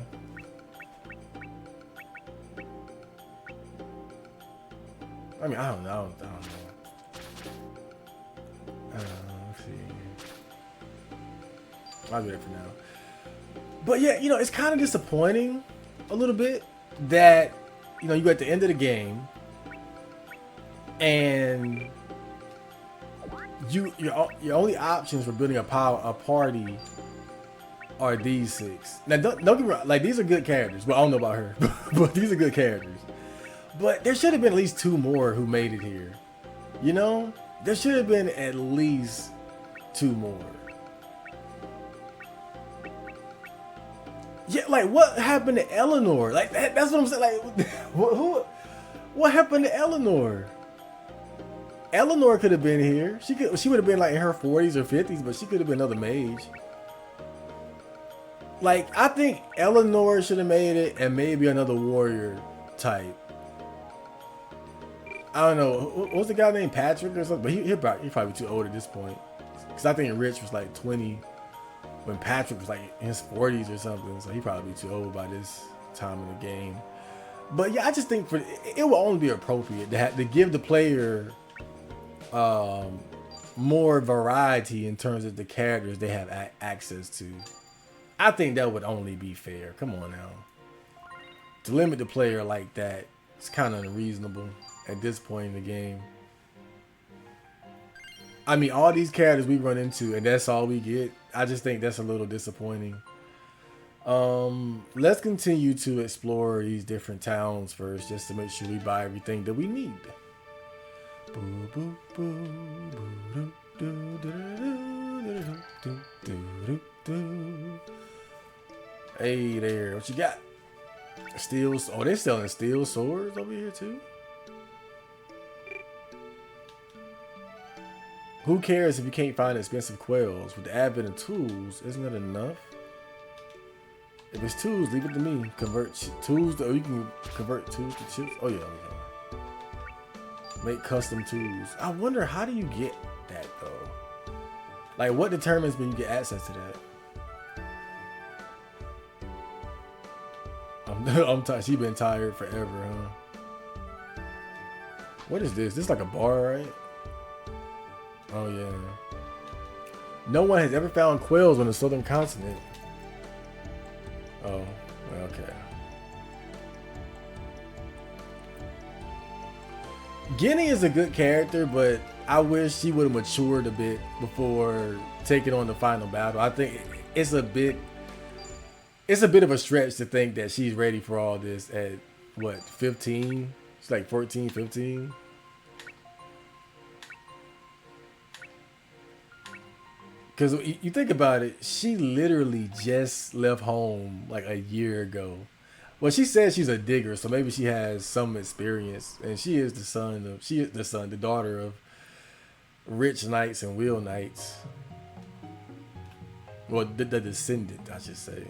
[SPEAKER 1] I mean, I don't know. Let's see. I'll do that for now. But yeah, you know, it's kind of disappointing a little bit that, you know, you at the end of the game and your only options for building a party are these 6. Now, don't get me wrong, like, these are good characters. Well, I don't know about her, but these are good characters. But there should have been at least 2 more who made it here. You know? There should have been at least 2 more. Yeah, like what happened to Eleanor? Like that's what I'm saying. Like what happened to Eleanor? Eleanor could have been here. She would have been like in her 40s or 50s, but she could have been another mage. Like I think Eleanor should have made it, and maybe another warrior type. I don't know. What was the guy named Patrick or something? But he's probably too old at this point. Because I think Rich was like 20 when Patrick was like in his 40s or something. So he'd probably be too old by this time in the game. But yeah, I just think it will only be appropriate to give the player more variety in terms of the characters they have access to. I think that would only be fair. Come on now. To limit the player like that, it's kind of unreasonable at this point in the game. I mean, all these characters we run into, and that's all we get. I just think that's a little disappointing. Let's continue to explore these different towns first, just to make sure we buy everything that we need. Hey there, what you got? Steel. Oh, they're selling steel swords over here too. Who cares if you can't find expensive quails? With the advent of tools, isn't that enough? If it's tools, leave it to me. Convert tools to, you can convert tools to chips. Oh yeah, okay. Make custom tools. I wonder, how do you get that though? Like, what determines when you get access to that? I'm tired. She been tired forever, huh? What is this? This is like a bar, right? Oh yeah. No one has ever found quails on the southern continent. Oh, okay. Guinea is a good character, but I wish she would have matured a bit before taking on the final battle. I think it's a bit of a stretch to think that she's ready for all this at what, 15? She's like 14, 15. Because you think about it, she literally just left home like a year ago. Well, she says she's a digger, so maybe she has some experience. And she is the daughter of rich knights and wheel knights. Well, the descendant, I should say.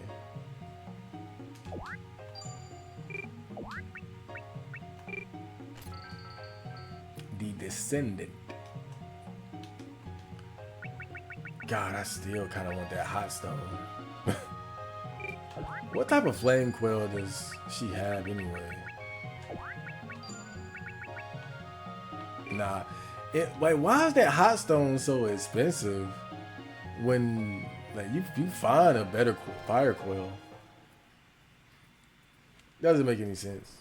[SPEAKER 1] The descendant. God, I still kind of want that hot stone. What type of flame quail does she have anyway? Nah. Like, why is that hot stone so expensive when like you find a better fire quail? Doesn't make any sense.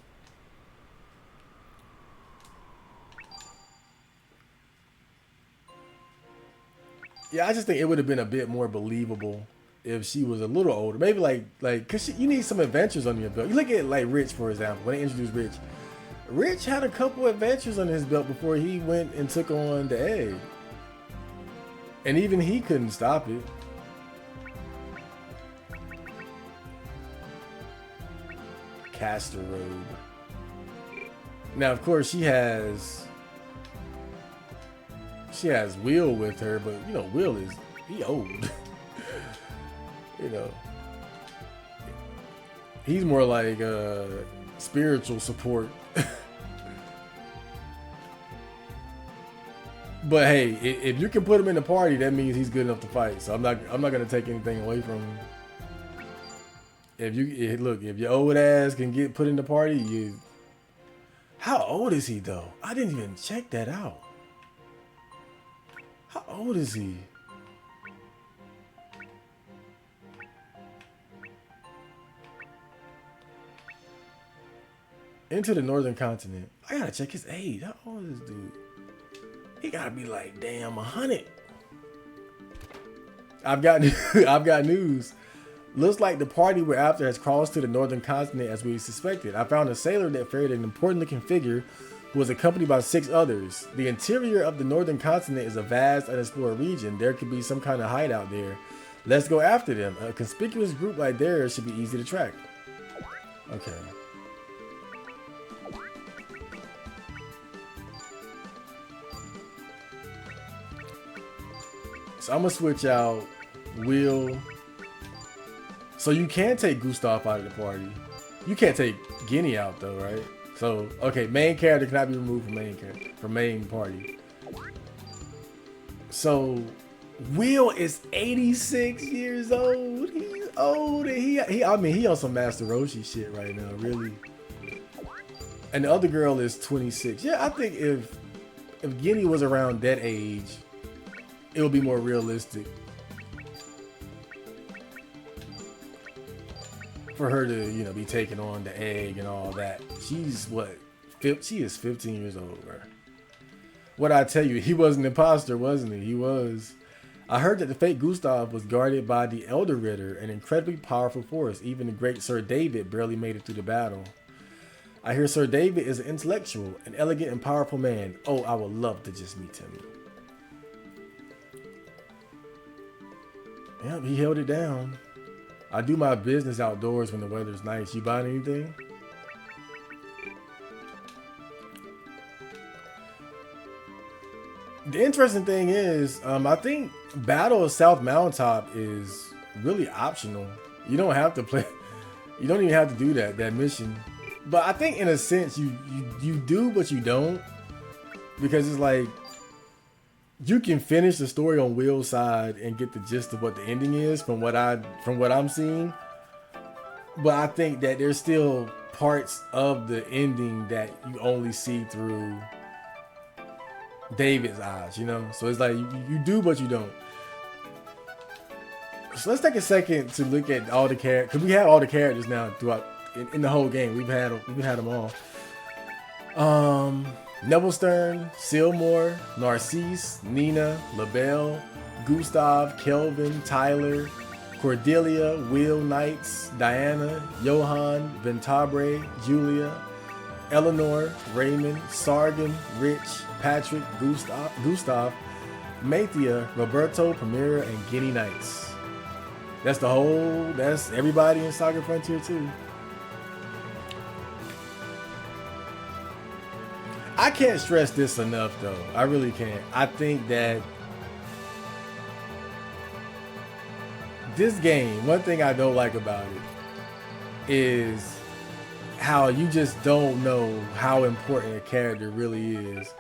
[SPEAKER 1] Yeah, I just think it would have been a bit more believable if she was a little older. Maybe like cause you need some adventures under your belt. You look at like Rich, for example. When they introduced Rich, Rich had a couple adventures on his belt before he went and took on the egg. And even he couldn't stop it. Caster robe. Now, of course, she has Will with her, but you know, Will he old. You know, he's more like spiritual support. But hey, if you can put him in the party, that means he's good enough to fight. So I'm not gonna take anything away from him. If your old ass can get put in the party, you. How old is he though? I didn't even check that out. How old is he? Into the northern continent. I gotta check his age. How old is this dude? He gotta be like, damn, 100. I've got news. Looks like the party we're after has crossed to the northern continent as we suspected. I found a sailor that ferried an important looking figure who was accompanied by 6 others. The interior of the northern continent is a vast, unexplored region. There could be some kind of hideout there. Let's go after them. A conspicuous group like theirs should be easy to track. Okay. So I'm gonna switch out Will. So you can take Gustave out of the party. You can't take Guinea out though, right? So okay, main character cannot be removed from main party. So Will is 86 years old. He's old, and I mean he on some Master Roshi shit right now, really. And the other girl is 26. Yeah, I think if Guinea was around that age, it would be more realistic for her to, you know, be taking on the egg and all that. She's what? She is 15 years old, bro. What I tell you, he was an imposter, wasn't he? He was. I heard that the fake Gustave was guarded by the Elder Ritter, an incredibly powerful force. Even the great Sir David barely made it through the battle. I hear Sir David is an intellectual, an elegant and powerful man. Oh, I would love to just meet him. Yep, he held it down. I do my business outdoors when the weather's nice. You buying anything? The interesting thing is, I think Battle of South Mountaintop is really optional. You don't have to play. You don't even have to do that mission. But I think in a sense you do, but you don't, because it's like you can finish the story on Will's side and get the gist of what the ending is from what I'm seeing. But I think that there's still parts of the ending that you only see through David's eyes, you know? So it's like you do, but you don't. So let's take a second to look at all the characters, because we have all the characters now throughout in the whole game. We've had them all. Nebelstern, Sylmore, Narcisse, Nina, LaBelle, Gustave, Kelvin, Tyler, Cordelia, Will Knights, Diana, Johan, Ventabre, Julia, Eleanor, Raymond, Sargon, Rich, Patrick, Gustave, Mathia, Roberto, Primera, and Guinea Knights. That's everybody in SaGa Frontier 2. I can't stress this enough though. I really can't. I think that this game, one thing I don't like about it is how you just don't know how important a character really is.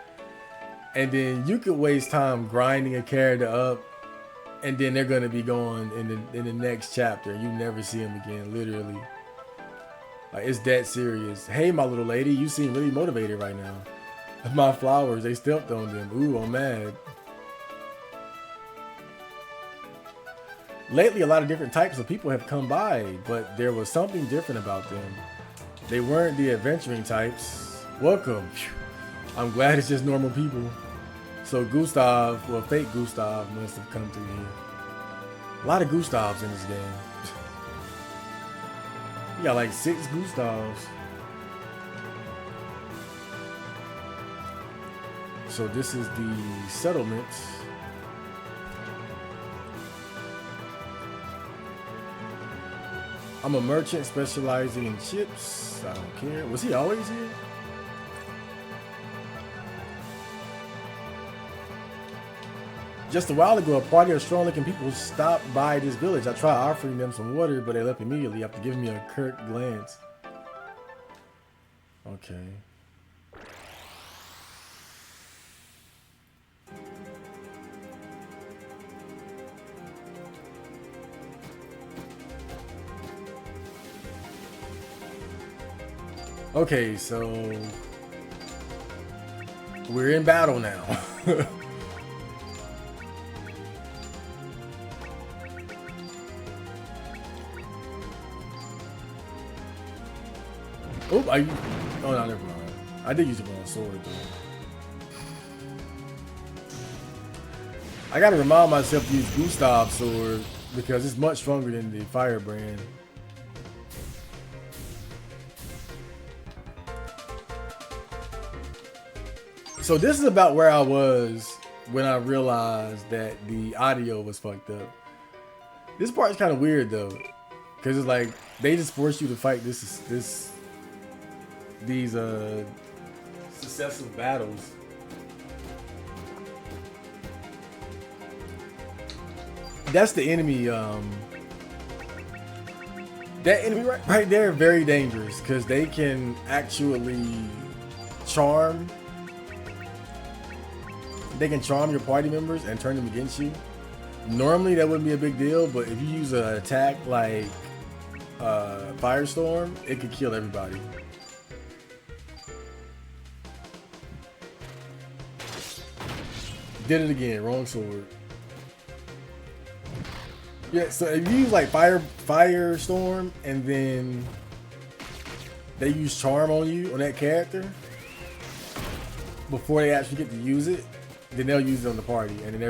[SPEAKER 1] And then you could waste time grinding a character up, and then they're gonna be gone in the next chapter, and you never see them again, literally. Like, it's that serious. Hey, my little lady, you seem really motivated right now. My flowers, they stepped on them. Ooh, I'm mad. Lately, a lot of different types of people have come by, but there was something different about them. They weren't the adventuring types. Welcome. I'm glad it's just normal people. So Gustave, well, fake Gustave must have come through here. A lot of Gustaves in this game. You got like 6 Gustaves. So this is the settlement. I'm a merchant specializing in chips. I don't care. Was he always here? Just a while ago, a party of strong-looking people stopped by this village. I tried offering them some water, but they left immediately after giving me a curt glance. Okay. Okay, so we're in battle now. Oh, oh no, never mind. I did use the wrong sword though. I gotta remind myself to use Gustave's sword because it's much stronger than the Firebrand. So this is about where I was when I realized that the audio was fucked up. This part is kind of weird though, because it's like they just force you to fight these successive battles. That's the enemy. That enemy right there, very dangerous because they can actually charm. They can charm your party members and turn them against you. Normally that wouldn't be a big deal, but if you use an attack like Firestorm, it could kill everybody. Did it again, wrong sword. Yeah, so if you use like Firestorm and then they use charm on you, on that character, before they actually get to use it, then they'll use it on the party, and then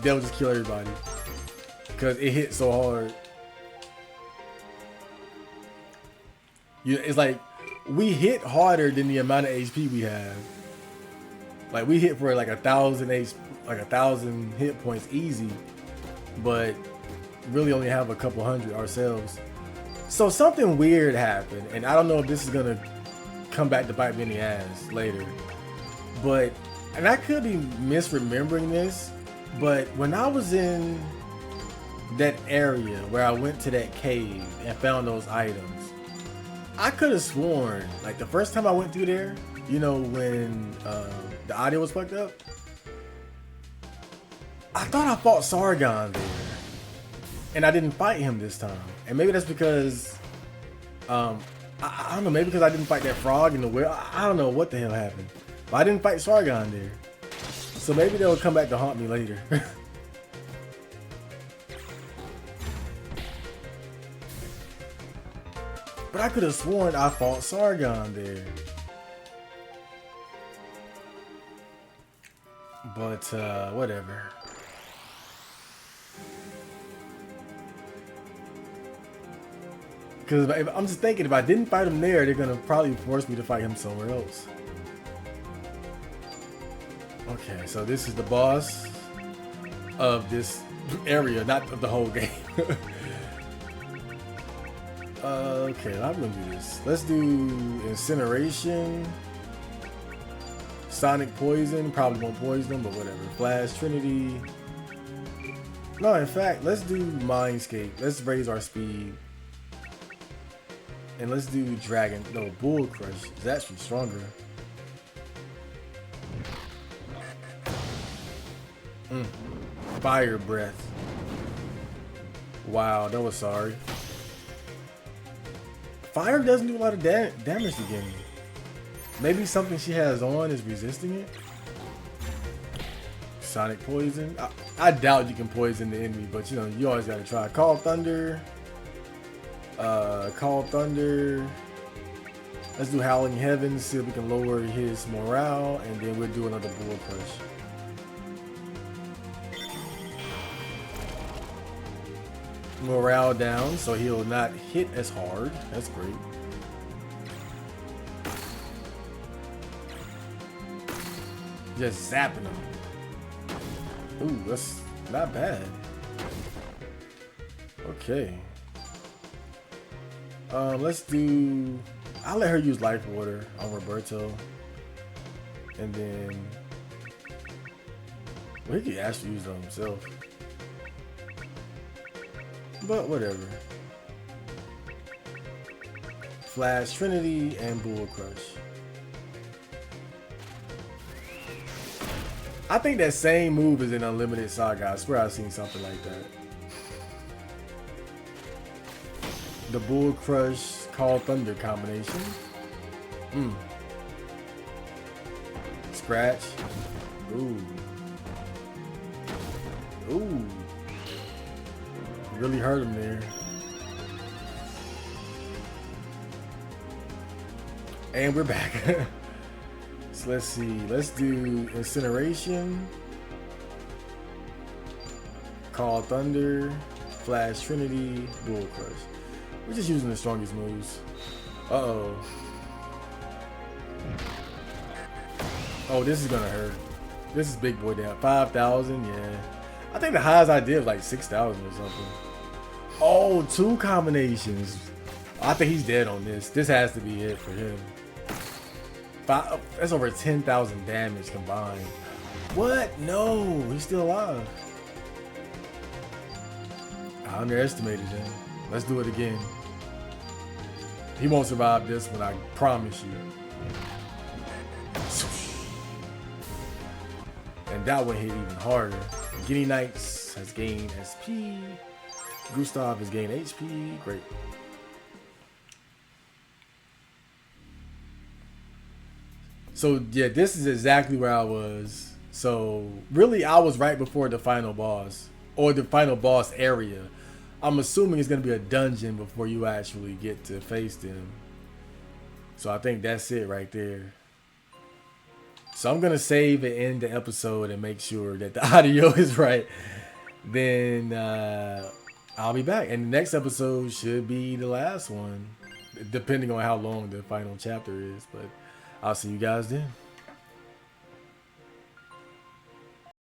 [SPEAKER 1] they'll just kill everybody because it hits so hard. It's like we hit harder than the amount of HP we have. Like we hit for like 1,000 hit points easy, but really only have a couple hundred ourselves. So something weird happened, and I don't know if this is gonna come back to bite me in the ass later, but. And I could be misremembering this, but when I was in that area where I went to that cave and found those items, I could have sworn, like the first time I went through there, you know, when the audio was fucked up, I thought I fought SaGa there, and I didn't fight him this time. And maybe that's because, I don't know, maybe because I didn't fight that frog in the well. I don't know what the hell happened. But I didn't fight SaGa there. So maybe they'll come back to haunt me later. But I could have sworn I fought SaGa there. But whatever. Because I'm just thinking, if I didn't fight him there, they're gonna probably force me to fight him somewhere else. Okay, so this is the boss of this area, not of the whole game. Okay, I'm gonna do this. Let's do incineration, sonic poison. Probably won't poison them, but whatever. Flash Trinity. No, in fact, let's do Mindscape. Let's raise our speed, and let's do Dragon. No, Bull Crush is actually stronger. Fire breath. Wow, that was sorry. Fire doesn't do a lot of damage to Gimme. Maybe something she has on is resisting it. Sonic poison. I doubt you can poison the enemy, but you know, you always gotta try. Call Thunder. Call Thunder. Let's do Howling Heavens, see if we can lower his morale, and then we'll do another Bull Crush. Morale down, so he'll not hit as hard. That's great. Just zapping him. Ooh, that's not bad. Okay. Let's do. I'll let her use Life Water on Roberto, and then well, he could actually use it on himself. But whatever. Flash Trinity and Bull Crush. I think that same move is in Unlimited SaGa. I swear I've seen something like that. The Bull Crush Call Thunder combination. Scratch. Ooh. Ooh. Really hurt him there. And we're back. So let's see. Let's do Incineration, Call Thunder, Flash Trinity, Bull Crush. We're just using the strongest moves. Uh-oh. Oh, this is gonna hurt. This is big boy down. 5,000, yeah. I think the highest I did was like 6,000 or something. Oh, 2 combinations. I think he's dead on this. This has to be it for him. That's over 10,000 damage combined. What? No, he's still alive. I underestimated him. Let's do it again. He won't survive this one, I promise you. And that one hit even harder. Guinea Knights has gained SP. Gustave has gained HP. Great. So yeah, this is exactly where I was. So really, I was right before the final boss, or the final boss area. I'm assuming it's gonna be a dungeon before you actually get to face them. So I think that's it right there. So I'm gonna save and end the episode and make sure that the audio is right. Then I'll be back, and the next episode should be the last one, depending on how long the final chapter is. But I'll see you guys then.